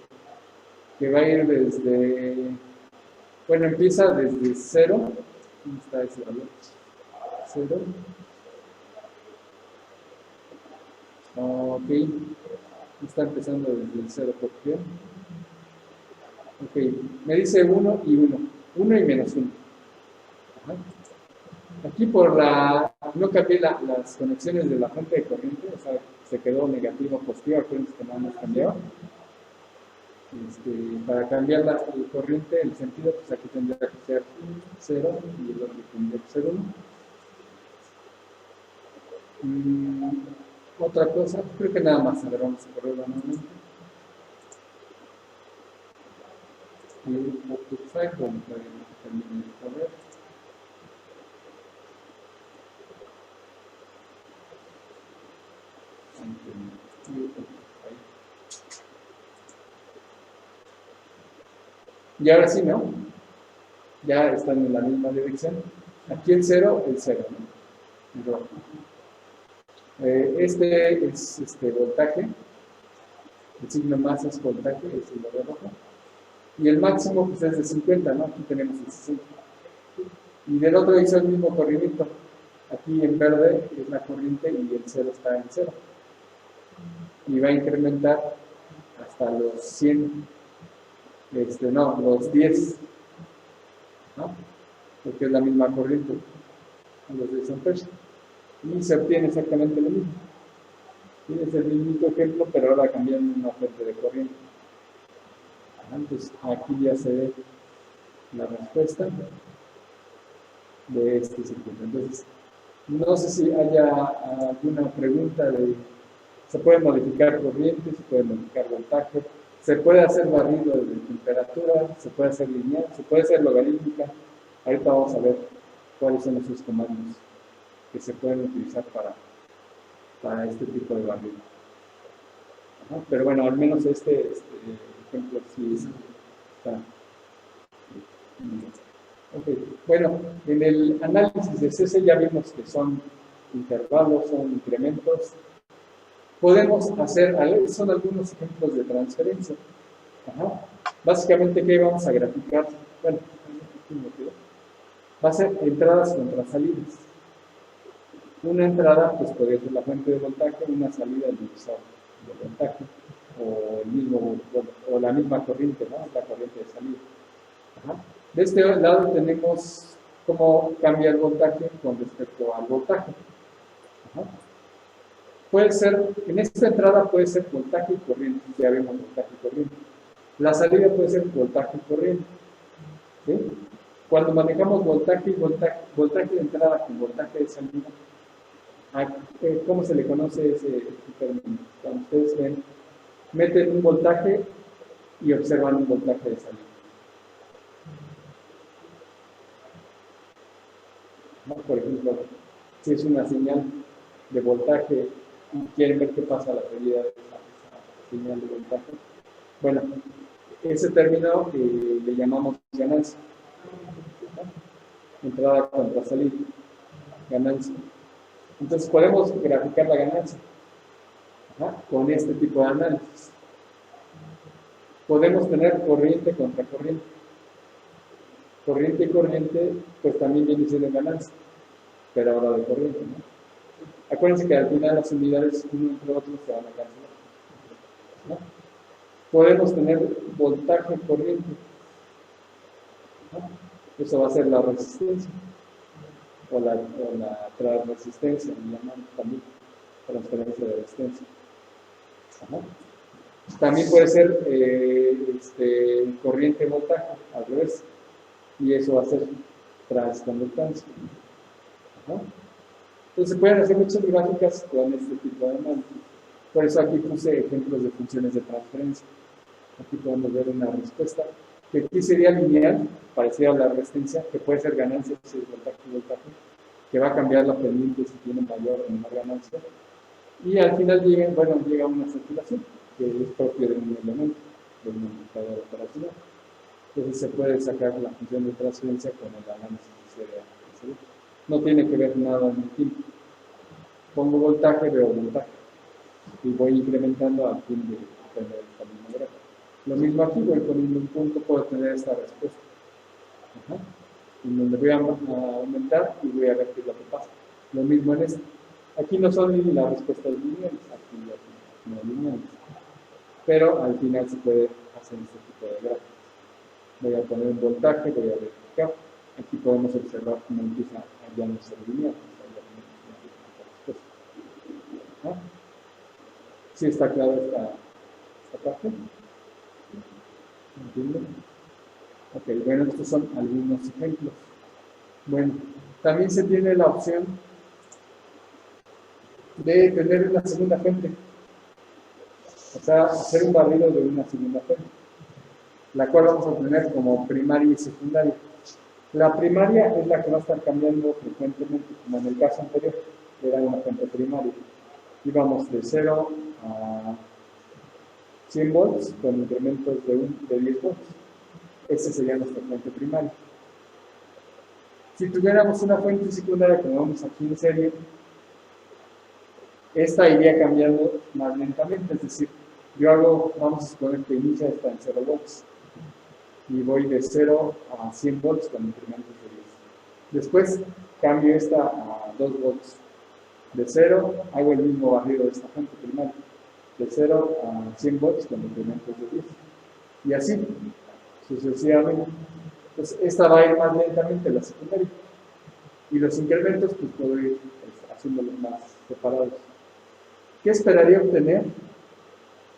que va a ir desde, bueno, empieza desde 0, ¿dónde está ese valor? 0. Ok, está empezando desde el 0, ¿por qué? Ok, me dice 1 y 1, 1 y menos 1. Ajá. Aquí por no cambié las conexiones de la fuente de corriente, o sea, se quedó negativo o positivo, acuérdense que no hemos cambiado. Para cambiar la corriente, el sentido, pues aquí tendría que ser 0 y el otro tendría que ser 1. Otra cosa, creo que nada más, a ver, vamos a correrlo nuevamente. Y el output file, bueno, todavía no se termina de correr. Y ahora sí, ¿no? Ya están en la misma dirección. Aquí el 0, ¿no? Este es voltaje. El signo más es voltaje, es el de rojo. Y el máximo pues es de 50, ¿no? Aquí tenemos el 60. Y del otro hizo el mismo corrimiento. Aquí en verde es la corriente y el 0 está en 0. Y va a incrementar hasta los 100, los 10, ¿no? Porque es la misma corriente, los 10 amperes. Y se obtiene exactamente lo mismo. Tienes el mismo ejemplo, pero ahora cambiando una fuente de corriente. Entonces, aquí ya se ve la respuesta de este circuito. Entonces, no sé si haya alguna pregunta de... Se puede modificar corriente, se puede modificar voltaje, se puede hacer barrido de temperatura, se puede hacer lineal, se puede hacer logarítmica. Ahorita vamos a ver cuáles son esos comandos que se pueden utilizar para este tipo de barrido. Pero bueno, al menos este ejemplo sí está. Okay. Bueno, en el análisis de CC ya vimos que son intervalos, son incrementos. Podemos hacer, son algunos ejemplos de transferencia. Básicamente, ¿qué vamos a graficar? Bueno, va a ser entradas contra salidas. Una entrada, pues podría ser la fuente de voltaje, una salida el divisor de voltaje, o la misma corriente, ¿no? La corriente de salida. De este lado tenemos cómo cambia el voltaje con respecto al voltaje. Puede ser, en esta entrada puede ser voltaje y corriente, ya vemos voltaje y corriente. La salida puede ser voltaje y corriente. ¿Sí? Cuando manejamos voltaje de entrada con voltaje de salida, ¿cómo se le conoce ese término? Cuando ustedes meten un voltaje y observan un voltaje de salida. Por ejemplo, si es una señal de voltaje y quieren ver qué pasa a la salida de esa señal de voltaje, bueno, ese término le llamamos ganancia. Entrada contra salida, ganancia. Entonces podemos graficar la ganancia con este tipo de análisis. Podemos tener corriente contra corriente. Corriente y corriente, pues también viene siendo ganancia, pero ahora de corriente, ¿no? Acuérdense que al final las unidades uno entre otros se van a cancelar, ¿no? Podemos tener voltaje corriente, ¿no? Eso va a ser la resistencia, o la transresistencia, le llamamos también, transferencia de resistencia. También puede ser corriente voltaje, al revés. Y eso va a ser transconductancia. Entonces se pueden hacer muchas gráficas con este tipo de análisis. Por eso aquí puse ejemplos de funciones de transferencia. Aquí podemos ver una respuesta que aquí sería lineal, parecida a la resistencia, que puede ser ganancia si es voltaje y voltaje, que va a cambiar la pendiente si tiene mayor o menor ganancia. Y al final llega una saturación, que es propio de un elemento, de un multiplicador operacional. Entonces se puede sacar la función de transferencia con el análisis de serie. No tiene que ver nada en el tiempo. pongo voltaje, veo voltaje. Y voy incrementando al fin de tener esta misma gráfica. Lo mismo aquí, voy poniendo un punto, puedo tener esta respuesta. Ajá. En donde voy a aumentar y voy a ver qué es lo que pasa. Lo mismo en este. Aquí no son ni las respuestas lineales, aquí no lineales. Pero al final se puede hacer este tipo de gráficas. Voy a poner un voltaje, voy a verificar. Aquí podemos observar cómo empieza a ya no ser lineal. ¿Ah? ¿Sí está clara esta parte? ¿Entienden? Ok, bueno, estos son algunos ejemplos. Bueno, también se tiene la opción de tener una segunda fuente. O sea, hacer un barrido de una segunda fuente, la cual vamos a tener como primaria y secundaria. La primaria es la que va a estar cambiando frecuentemente, como en el caso anterior, era una fuente primaria. Íbamos de 0 a 100 volts con incrementos de 10 volts. Esa sería nuestra fuente primaria. Si tuviéramos una fuente secundaria, como vemos aquí en serie, esta iría cambiando más lentamente, es decir, vamos a suponer que inicia esta en 0 volts y voy de 0 a 100 volts con incrementos de 10. Después cambio esta a 2 volts. De 0 hago el mismo barrido de esta fuente primaria. De 0 a 100 volts con incrementos de 10. Y así, sucesivamente. Entonces, esta va a ir más lentamente, la secundaria. Y los incrementos, pues puedo ir haciéndolos más separados. ¿Qué esperaría obtener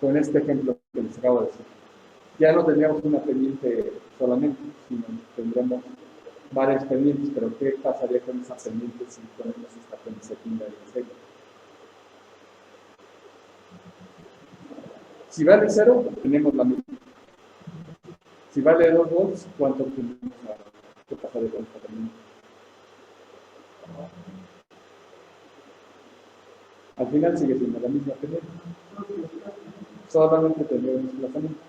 con este ejemplo que les acabo de decir? Ya no tendríamos una pendiente solamente, sino tendríamos varias pendientes, pero ¿qué pasaría con esas pendientes si ponemos esta pendiente secundaria en serio? Si vale 0, tenemos la misma. Si vale 2 volts, ¿cuánto obtenemos? ¿Qué pasaría con esta pendiente? Al final sigue siendo la misma pendiente. Solamente tendría un desplazamiento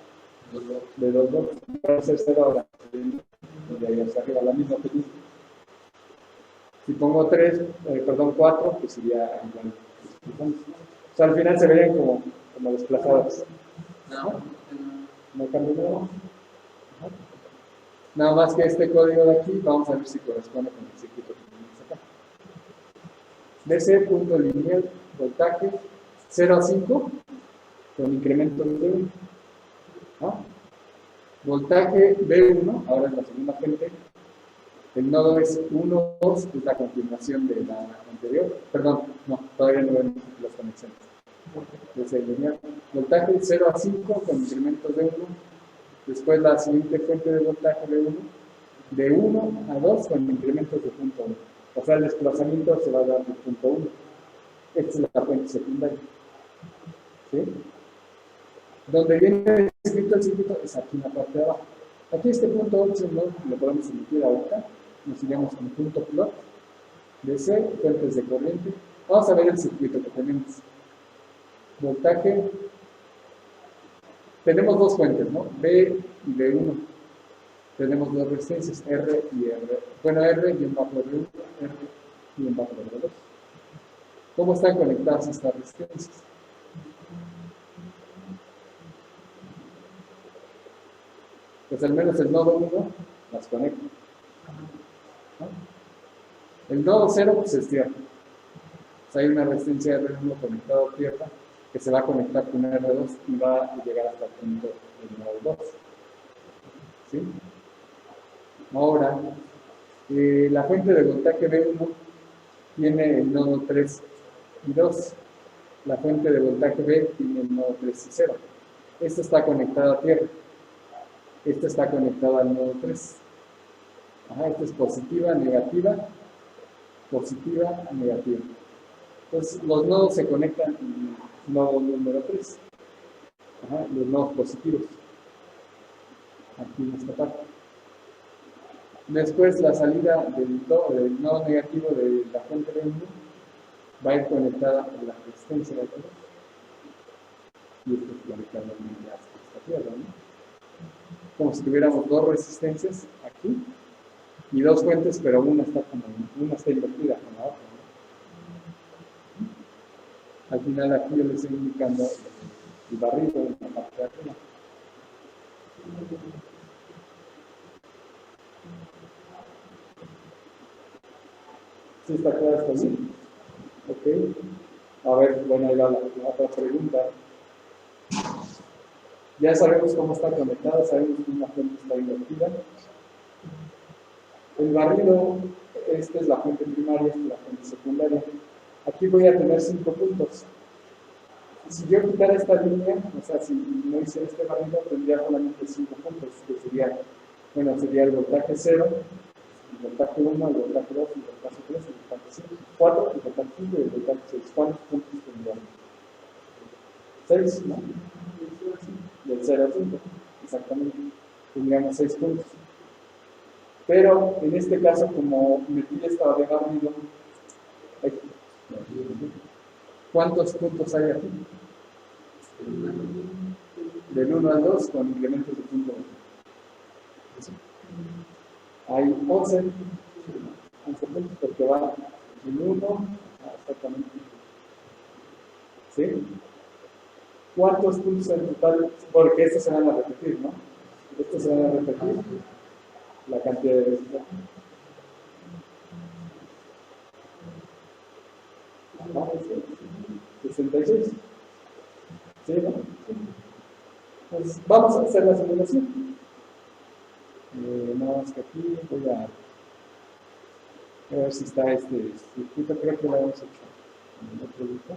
de 2 volts. Puede ser 0 ahora. Y de ahí hacia arriba la misma pendiente. Si pongo 4, pues sería igual. O sea, al final se verían como desplazadas. No cambia nada. Nada más que este código de aquí, vamos a ver si corresponde con el circuito que tenemos acá. DC punto lineal, voltaje 0 a 5 con incremento de 1. ¿No? Voltaje B1, ahora es la segunda fuente. El nodo es 1, 2, que es la confirmación de la anterior. Perdón, no, todavía no vemos las conexiones. DC lineal. Voltaje 0 a 5 con incrementos de 1. Después la siguiente fuente de voltaje B1, de 1 a 2 con incrementos de punto 1. O sea, el desplazamiento se va a dar de punto 1. Esta es la fuente secundaria. ¿Sí? Donde viene escrito el circuito es aquí en la parte de abajo. Aquí este punto 8 no lo podemos emitir ahorita. Nos iríamos con punto plot, DC, fuentes de corriente. Vamos a ver el circuito que tenemos. Voltaje. Tenemos dos fuentes, ¿no? B y B1. Tenemos dos resistencias, R y R. Bueno, R y en bajo R1, R y en bajo R2. ¿Cómo están conectadas estas resistencias? Pues al menos el nodo 1 las conecta. ¿No? El nodo 0 pues es tierra. Pues hay una resistencia R1 conectada a tierra que se va a conectar con R2 y va a llegar hasta el punto del nodo 2. ¿Sí? Ahora, la fuente de voltaje B1 tiene el nodo 3 y 2. La fuente de voltaje B tiene el nodo 3 y 0. Esta está conectada a tierra. Esta está conectada al nodo 3. Ajá, esta es positiva, negativa, negativa. Entonces, los nodos se conectan en el nodo número 3. Ajá, los nodos positivos. Aquí en esta parte. Después, la salida del nodo negativo de la fuente de 1 va a ir conectada a la resistencia de 2. Y esto es conectadamente hasta esta tierra, ¿no? Como si tuviéramos dos resistencias aquí y dos fuentes, pero una está invertida con la otra, ¿no? Al final aquí yo le estoy indicando el barrido en la parte de arriba. ¿Sí está clara hasta allí? Ok. A ver, bueno, ahí va la otra pregunta. Ya sabemos cómo está conectada, sabemos que una fuente está invertida. El barrido, esta es la fuente primaria, esta es la fuente secundaria. Aquí voy a tener 5 puntos. Si yo quitara esta línea, o sea, si no hiciera este barrido, tendría solamente 5 puntos, que sería, bueno, sería el voltaje 0, el voltaje 1, el voltaje 2, el voltaje 3, el voltaje 4, el voltaje 5 y el voltaje 6. ¿Cuántos puntos tendríamos? 6, ¿no? Del 0 al 5, exactamente. Tendríamos 6 puntos. Pero en este caso, como metí esta de barrido, ¿cuántos puntos hay aquí? Del 1 al 2 con incrementos de punto 1. Hay 11 puntos porque va del 1 exactamente. ¿Sí? ¿Cuántos puntos en total? Porque estos se van a repetir, ¿no? Estos se van a repetir. La cantidad de veces. 66. ¿Sí, no? Pues vamos a hacer la simulación. Nada más que aquí voy a ver si está este circuito. Creo que lo hemos hecho en otro grupo.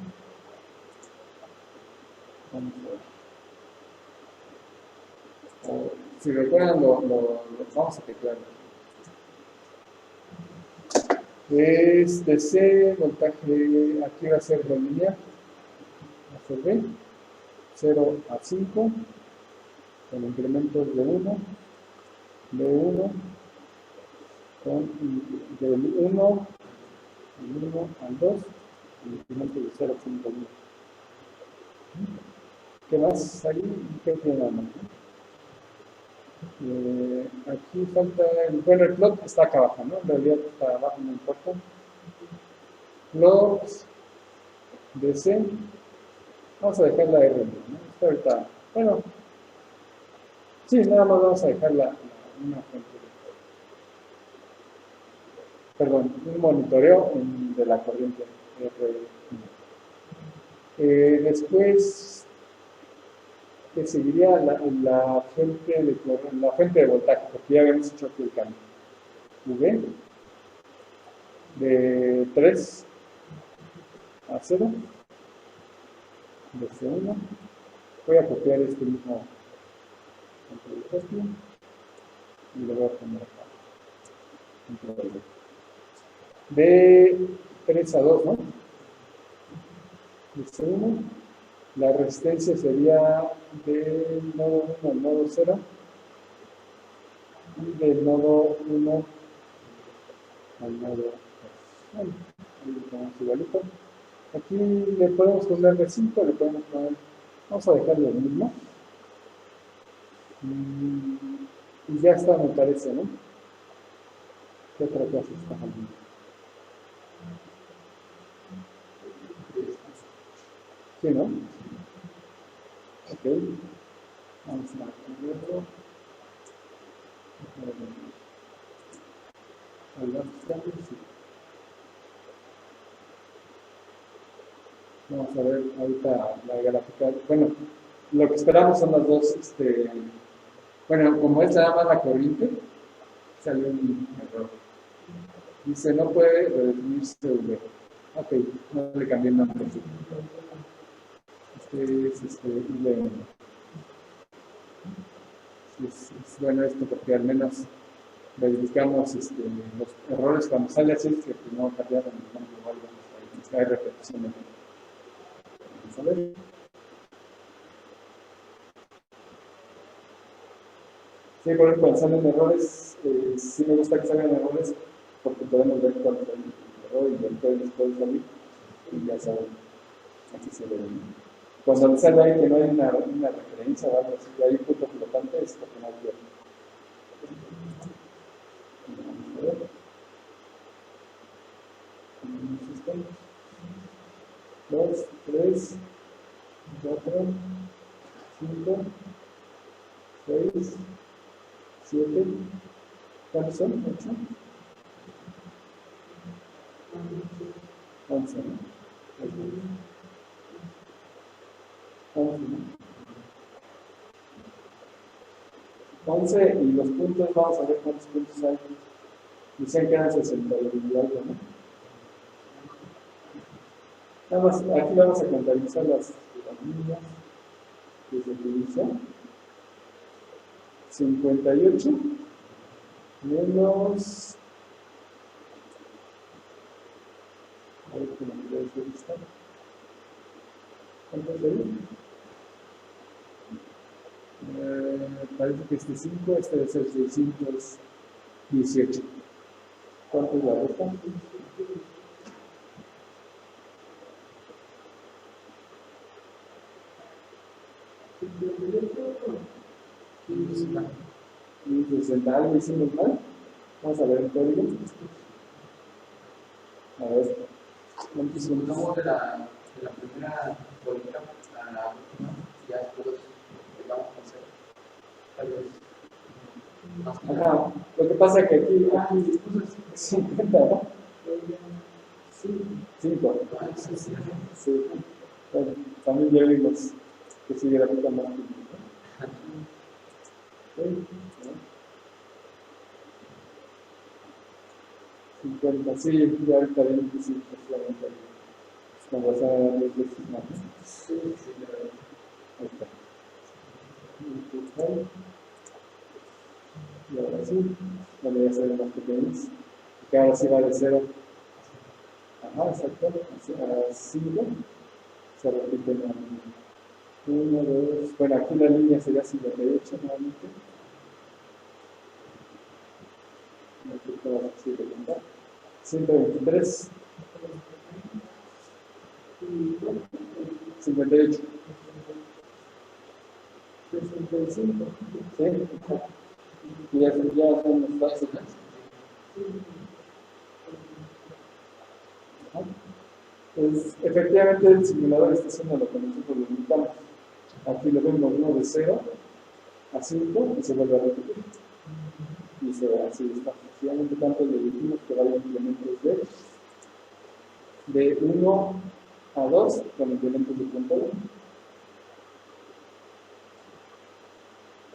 Vamos a ver. Si recuerdan, lo vamos a teclear. Es DC, voltaje, aquí va a ser de línea, va a ser B, 0 a 5, con incrementos de 1, de 1, con del 1 al 2, incrementos de 0 a 5. ¿Qué más hay? ¿Qué tiene nada más? Aquí falta, bueno, el plot está acá abajo, ¿no? En realidad está abajo, no importa. Plots DC, vamos a dejar la R, ¿no? Esto ahorita, bueno, sí, nada más vamos a dejar una fuente. Perdón, un monitoreo de la corriente R. Después, que seguiría la fuente de voltaje, porque ya habíamos hecho aquí el cambio. V de 3 a 0, de C1. Voy a copiar este mismo y lo voy a poner acá. De 3 a 2, ¿no? De C1. La resistencia sería del nodo 1 al nodo 0 y del nodo 1 al nodo 2. Bueno, ahí lo ponemos igualito. Aquí le podemos poner de 5, le podemos poner, vamos a dejarlo lo mismo. Y ya está, me parece, ¿no? ¿Qué otra cosa está faltando? ¿Sí, no? Ok. Vamos a verlo. Vamos a ver ahorita la gráfica. Bueno, lo que esperamos son las dos, bueno, como es nada más la corriente, salió un error. Dice, no puede redefinirse V. Ok, no le cambié el nombre. Este es V1. Es bueno esto porque al menos verificamos los errores cuando sale así, es que no cambiaron el nombre o algo. Hay repetición. Vamos a ver. Sí, por ejemplo, cuando salen errores, sí me gusta que salgan errores porque podemos ver cuál fue el error y después salir y ya saben, así se ve. Cuando sale ahí que no hay una referencia o algo así, que hay un punto flotante, es porque no hay tiempo. Vamos a ver. 2, 3, 4, 5, 6, 7, ¿cuántos son? 8, 11, ¿no? 11, ¿no? 11 y los puntos, vamos a ver cuántos puntos hay. Dicen que eran 60 y algo, ¿no? Nada más, aquí vamos a contabilizar las líneas que se utilizó. 58 menos. A ver cómo puede ser esta. ¿Cuánto es ahí? Parece que este 5, este debe ser 5, es 18. ¿Cuánto es la resta? Y 60, algo hicimos mal. Vamos a ver el código. A ver. ¿Cuántos son? Vamos de la primera bolita a la última, ya después vamos a hacer tal vez más. Ajá, lo que pasa es que aquí 50, ¿no? 5. Sí. Bueno, también ya vimos que sigue la puta más. Sí. 50, sí, ya ahorita vimos que sí, efectivamente. Con razón, los veces más. Sí, ahí está. Y ahora sí, bueno, ya se ven más pequeños. Que ahora sí va de 0. Ajá, exacto. A 5. Se repiten a 1, 2. Bueno, aquí la línea sería 58 nuevamente. Aquí todo así de contar. 123. 58. 65. ¿Sí? Y ya son los fáciles. Pues efectivamente el simulador está haciendo lo que nosotros lo indicamos. Aquí lo vemos uno de 0 a 5 y se vuelve a repetir. Y se ve así está. Efectivamente tanto le dijimos que vaya implementos de 1 a 2 con implementos de control.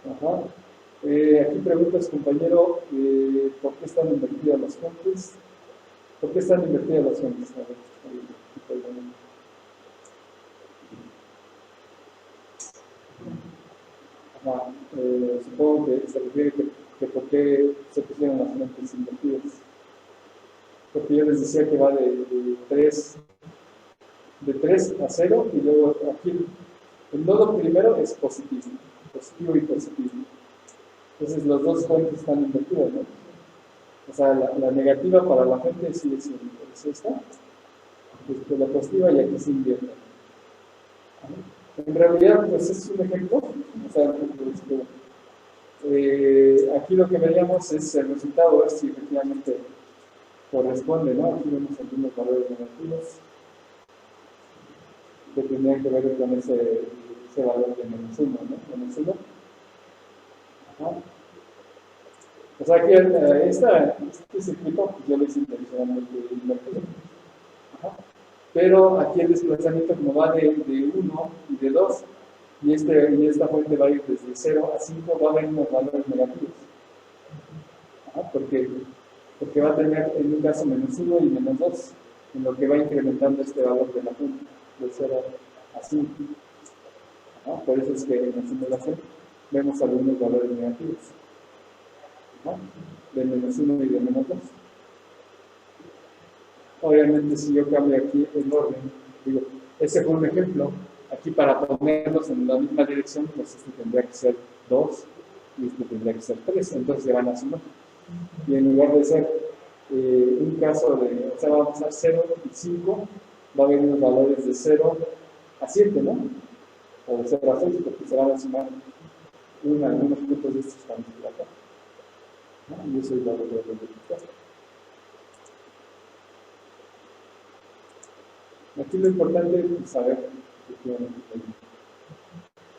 Ajá. Aquí preguntas, compañero, ¿por qué están invertidas las fuentes? ¿Por qué están invertidas las fuentes? A ver, ajá. Supongo que se refiere que por qué se pusieron las fuentes invertidas. Porque yo les decía que va de 3 a 0 y luego aquí el nodo primero es positivo y positivo. Entonces las dos fuentes están invertidas, ¿no? O sea, la negativa para la fuente sí es esta, después la positiva y aquí se invierte. En realidad, pues es un ejemplo. O sea, aquí lo que veríamos es el resultado, es si efectivamente corresponde, ¿no? Aquí vemos algunos valores negativos que tendrían que ver con ese valor de menos 1, ¿no? Menos 1. Ajá. O sea, aquí este circuito, pues yo lo hice intencionalmente invertido. Ajá. Pero aquí el desplazamiento como va de 1 y de 2, y esta fuente va a ir desde 0 a 5, va a haber unos valores negativos. Ajá. Porque va a tener en un caso menos 1 y menos 2, en lo que va incrementando este valor de la fuente, de 0 a 5. Ajá. Por eso es que en la simulación vemos algunos valores negativos. ¿No? De menos 1 y de menos 2. Obviamente si yo cambio aquí el orden, digo, ese fue un ejemplo, aquí para ponerlos en la misma dirección, pues este tendría que ser 2 y este tendría que ser 3, entonces se van a sumar. Y en lugar de ser un caso de, o sea, vamos a 0 y 5, va a haber unos valores de 0 a 7, ¿no? O de 0 a 6, porque se van a sumar algunos puntos de estos cambios de acá. ¿No? Y eso es lo que voy a verificar. Aquí lo importante es saber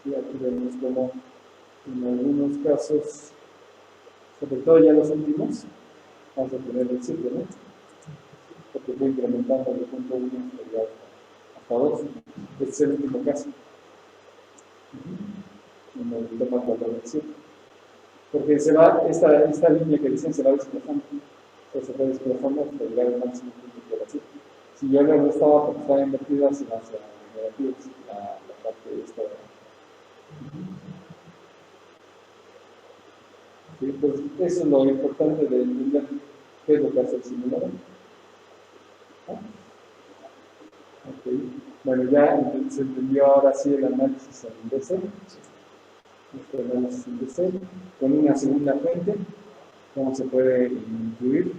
y aquí vemos como en algunos casos, sobre todo ya los últimos, vamos a poner el 7, ¿no? Porque fue incrementando de punto 1 hasta 2. Este es el último caso. En el tema del valor del 7. Porque se va, esta línea que dicen se va desplazando. Entonces se va desplazando hasta llegar al máximo punto de la 7. Si yo le restaba porque estaba invertida, se va hacia negativo, la parte de esta. Sí, pues eso es lo importante de entender qué es lo que hace el simulador. Okay. Bueno, ya se entendió ahora sí el análisis en DC. Este análisis en DC con una segunda fuente, cómo se puede incluir.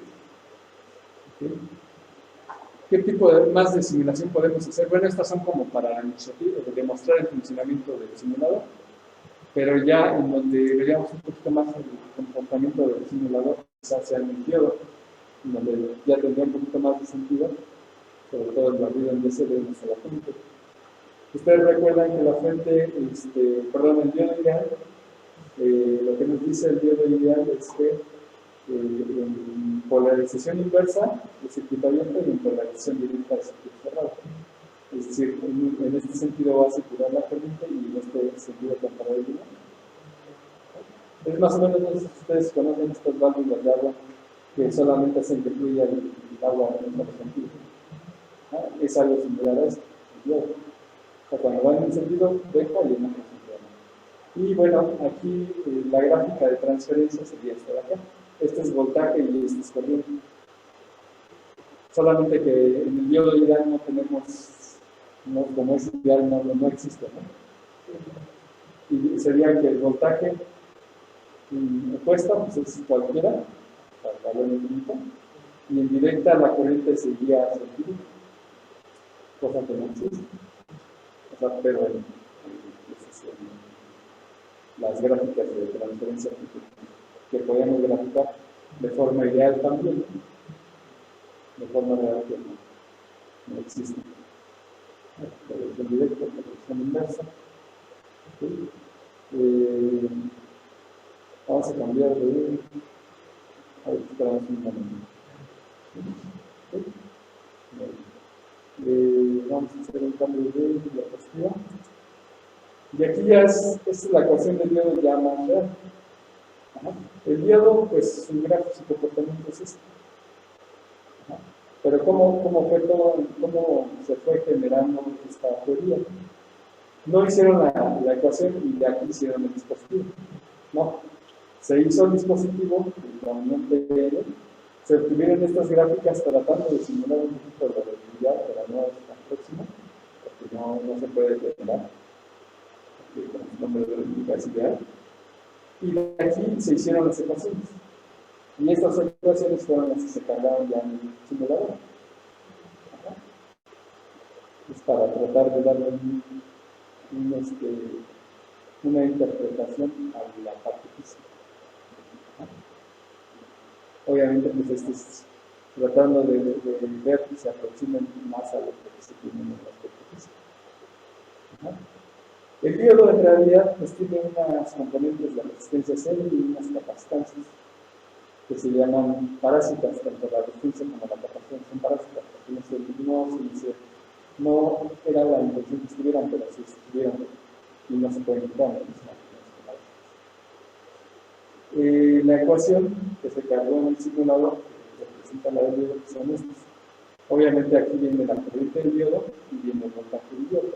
Okay. ¿Qué tipo más de simulación podemos hacer? Bueno, estas son como para demostrar el funcionamiento del simulador, pero ya en donde veríamos un poquito más el comportamiento del simulador, quizás sea en el diodo, en donde ya tendría un poquito más de sentido, sobre todo el barrido en DC de nuestra fuente. Ustedes recuerdan que la fuente, el diodo ideal, lo que nos dice el diodo ideal es que en polarización inversa de circuito abierto y en polarización directa de circuito cerrado. Es decir, en este sentido va a circular la corriente y en este sentido contrario. Es más o menos, no sé si ustedes conocen estas válvulas de agua que solamente hacen que fluya el agua en otro sentido. Es algo similar a esto. O sea, cuando va en un sentido recto y en otro sentido. Y bueno, aquí la gráfica de transferencia sería esta de acá. Este es voltaje y este es corriente. Solamente que en el diodo ideal no tenemos, como es ideal, no existe, ¿no? Y sería que el voltaje opuesta, pues es cualquiera, para el valor infinito, y en directa la corriente seguía hacia el infinito, cosa que no existe. O sea, pero las gráficas de transferencia que podemos graficar de forma ideal también, de forma real que no existe. Producción directa, producción inversa. ¿Sí? Vamos a cambiar de. A ver, esperamos un momento. ¿Sí? Vamos a hacer un cambio de diapositiva. Y aquí ya es la ecuación del diodo ya más real. El diodo, pues su gráfico, su comportamiento es este. Pero ¿cómo fue todo? ¿Cómo se fue generando esta teoría? No hicieron la ecuación y de aquí hicieron el dispositivo. No. Se hizo el dispositivo, la unión PN, se obtuvieron estas gráficas tratando de simular un poquito la relatividad, pero no es tan próxima, porque no se puede determinar, porque con el nombre de relatividad es ideal. Y de aquí se hicieron las ecuaciones. Y estas ecuaciones fueron las que se cargaron ya en el simulador. Es para tratar de darle una interpretación a la parte física. Obviamente, pues este es tratando de ver que se aproximen más a lo que se tiene en el aspecto físico. El diodo en realidad pues tiene unas componentes de resistencia cero y unas capacitanzas que se llaman parásitas, tanto la resistencia como la capacidad son parásitas, porque no era la intención que estuvieran, pero sí estuvieran y no se pueden quitar. La ecuación que se cargó en el simulador que representa la del diodo son estas. Obviamente aquí viene la corriente del diodo y viene el voltaje del diodo.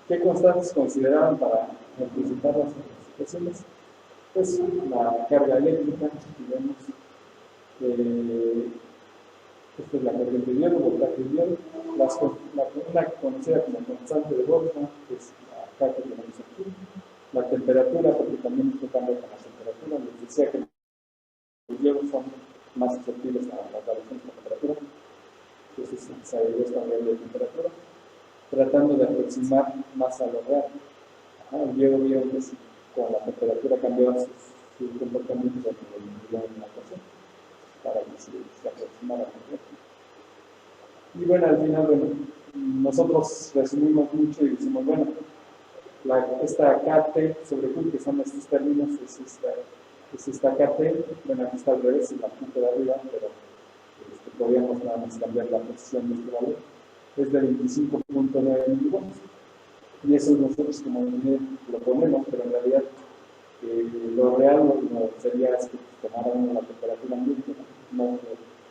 ¿Qué constantes consideraban para representar las ecuaciones? Pues la carga eléctrica, digamos, esta es la corriente del diodo, voltaje del diodo, una conocida como constante de Boltzmann, que es la carga que tenemos aquí, la temperatura, porque también esto cambia con la temperatura. Les decía que los diodos son más susceptibles a las variaciones de temperatura, entonces se agregó esta variable de temperatura, tratando de aproximar más a lo real. El diodo vieron que con la temperatura cambiaba su comportamiento en la ecuación, para que se aproximara a la temperatura. Y bueno, al final, bueno, nosotros resumimos mucho y decimos, bueno, esta KT sobre Q, que son estos términos, es esta KT, bueno, aquí está al revés, en la punta de arriba, pero podríamos nada más cambiar la posición de este valor, es de 25.9 milivolts. Y eso nosotros como lo ponemos, pero en realidad lo real no sería que tomaran la temperatura ambiente, no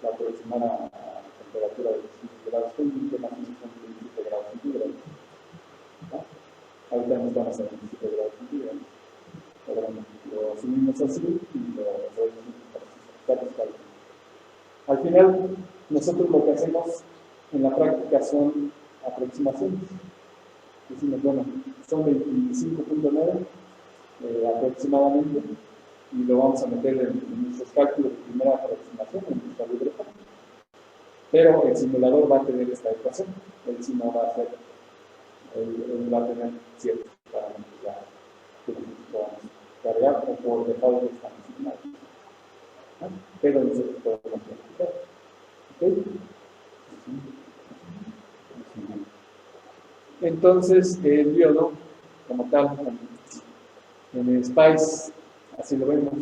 la aproximara a la temperatura de 15 grados Celsius, más o menos 27 grados centígrados. ¿No? Ahorita no estamos a 27 grados centígrados. Pero lo asumimos así y lo reducimos para ajustar. Al final, nosotros lo que hacemos en la práctica son aproximaciones. Decimos, bueno, son 25.9 aproximadamente, y lo vamos a meter en nuestros cálculos de primera aproximación, en nuestra libreta. Pero el simulador va a tener esta ecuación, él sí no va a ser, él va a tener ciertos parámetros ya que nosotros podamos cargar o por default están asignados. ¿No? Pero nosotros podemos planificar. ¿Ok? Entonces, el diodo, como tal, en el SPICE, así lo vemos,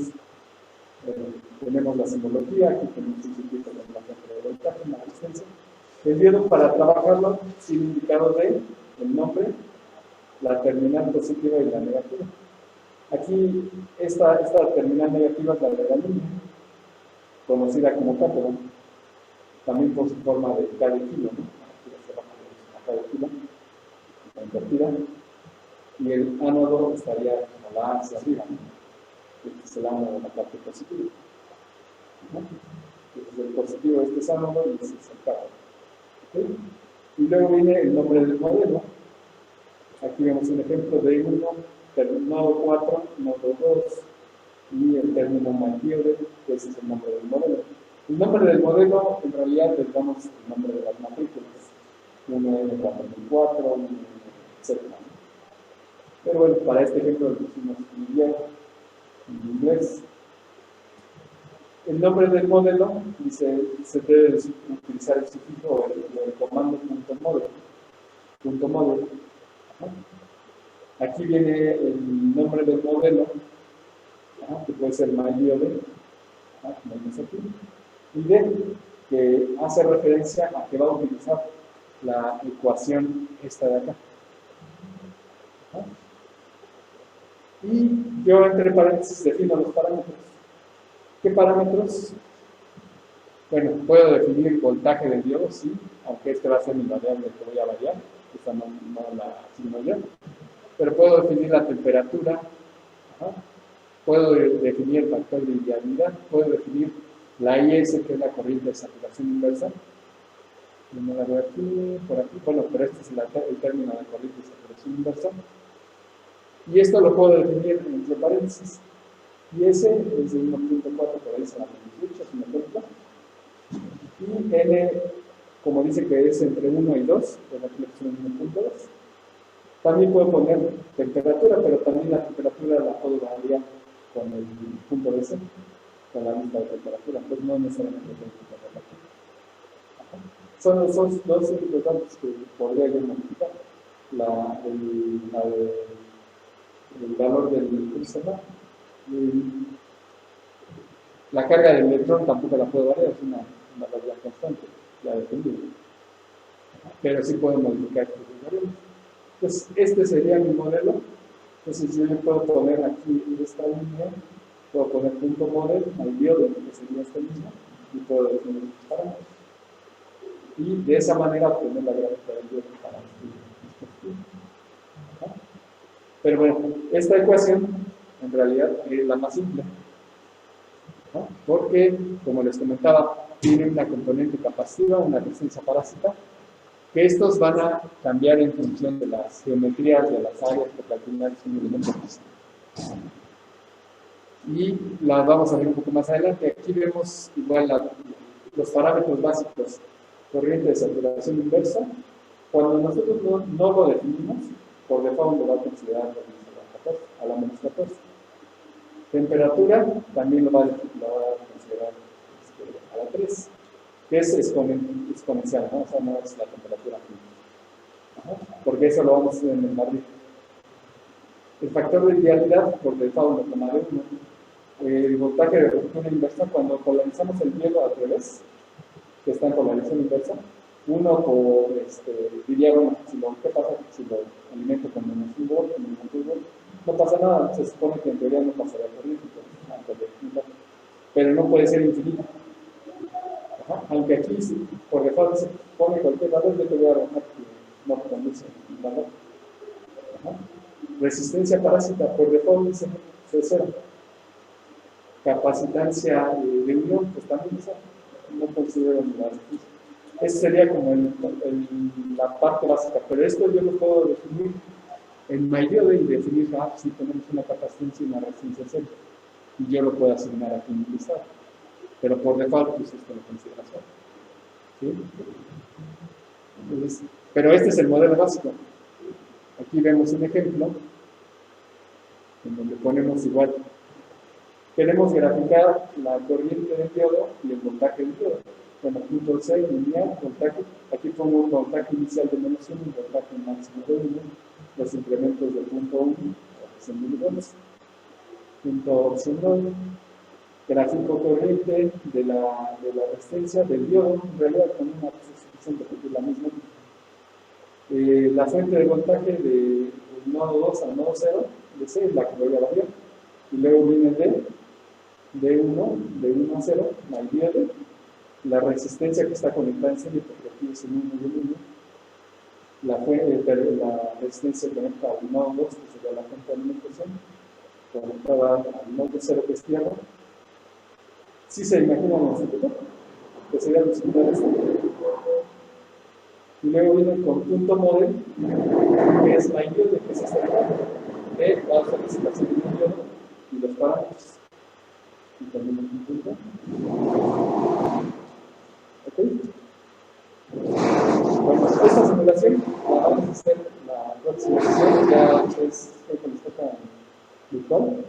tenemos la simbología, aquí tenemos un circuito de la fuente de voltaje, una resistencia. El diodo, para trabajarlo, tiene indicado de el nombre, la terminal positiva y la negativa. Aquí, esta terminal negativa es la de la línea, conocida como cátodo, también por su forma de K de kilo, ¿no? Aquí se llama K de kilo, la invertida, y el ánodo estaría como la A hacia arriba, ¿no? Este es el ánodo de la parte positiva, ¿no? Este es el positivo, este es ánodo y este es el cátodo. ¿Okay? Y luego viene el nombre del modelo. Aquí vemos un ejemplo de uno, nodo 4, nodo 2 y el término MyDiode, que ese es el nombre del modelo. El nombre del modelo, en realidad, les damos el nombre de las matrículas. 1N4, 1N, etc. Pero bueno, para este ejemplo lo pusimos en inglés. El nombre del modelo dice, se debe utilizar el sufijo o el comando .model. ¿No? Aquí viene el nombre del modelo, ¿no? Que puede ser MyDiode, ¿no? Como vemos aquí, y D, que hace referencia a que va a utilizar la ecuación esta de acá. ¿No? Y yo entre paréntesis defino los parámetros. ¿Qué parámetros? Bueno, puedo definir el voltaje del diodo, sí, aunque este va a ser mi variable que voy a variar, esta no la asigno yo. Pero puedo definir la temperatura, ¿no? Puedo definir el factor de idealidad, puedo definir la IS, que es la corriente de saturación inversa. Yo me la veo aquí, por aquí, bueno, pero este es el término de la corriente de saturación inversa. Y esto lo puedo definir entre paréntesis. Y ese es de 1.4, por ahí se la 18, es una ejemplo. Y N, como dice que es entre 1 y 2, pues aquí le pusimos 1.2. También puedo poner temperatura, pero también la temperatura la puedo variar con el punto de C, con la lista de temperatura, pues no necesariamente tengo que ponerla aquí. Son esos dos únicos datos que podría yo modificar. El valor del crucero. La carga del electrón tampoco la puedo variar, es una variable constante, ya dependido. Pero sí puedo modificar estos variables. Entonces, este sería mi modelo. Entonces, yo le puedo poner aquí esta línea, puedo poner punto model, al diodo, que sería este mismo, y puedo definir los parámetros. Y de esa manera obtener la gráfica del diodo para este. Pero bueno, esta ecuación en realidad es la más simple, ¿no? Porque, como les comentaba, tiene una componente capacitiva, una resistencia parásita, que estos van a cambiar en función de las geometrías de las áreas, porque al final es un elemento físico. Y las vamos a ver un poco más adelante. Aquí vemos igual los parámetros básicos, corriente de saturación inversa. Cuando nosotros no lo definimos, por default lo va a considerar a la menos 14. Temperatura también lo va a considerar a la 3. que es exponencial, ¿no? O sea, no es la temperatura fija. Ajá. Porque eso lo vamos a hacer en el barril. El factor de idealidad, por default lo tomaré 1. El voltaje de ruptura inversa, cuando polarizamos el hielo al revés, que está en polarización inversa, 1 por, diría, bueno, ¿qué pasa si lo alimento con menos 1 volt, con menos 2 volt? No pasa nada, se supone que en teoría no pasaría corriente, pero no puede ser infinito. Ajá. Aunque aquí, por default, se pone cualquier valor, yo te voy a arrojar que no conduce el valor. Ajá. Resistencia parásita, por default, dice 0. Capacitancia de unión, pues también esa no considero ni la resistencia. Esa sería como la parte básica, pero esto yo lo puedo definir en mayor y definir si tenemos una capacitancia y una resistencia 0. Y yo lo puedo asignar aquí en el listado. Pero por default, pues esto lo consideración. ¿Sí? Entonces, pero este es el modelo básico. Aquí vemos un ejemplo en donde ponemos igual. Queremos graficar la corriente del diodo y el voltaje del diodo. Bueno, punto 6, lineal, voltaje. Aquí pongo un voltaje inicial de menos 1, un voltaje máximo de 1, los incrementos del punto 1, que son milivolts. Punto opción 9. Gráfico corriente de la resistencia del diodo, en realidad con una suficiente porque es la misma. La fuente de voltaje del nodo 2 al nodo 0, de C es la que voy a variar. Y luego viene D1, de 1 a 0, al diodo. La resistencia que está conectada en serie, porque aquí es el 1 y el 1. La resistencia conecta al nodo 2, que sería la fuente de alimentación, conectada al nodo 0, que es tierra. ¿Sí se imaginan el circuito? Que sería el circuito de este. Y luego viene el conjunto model, que es la diodo, que es esta de la solicitación del diodo y los parámetros. Y también el conjunto. ¿Ok? Bueno, esta simulación la vamos a hacer la próxima sesión, ya es con esta virtual.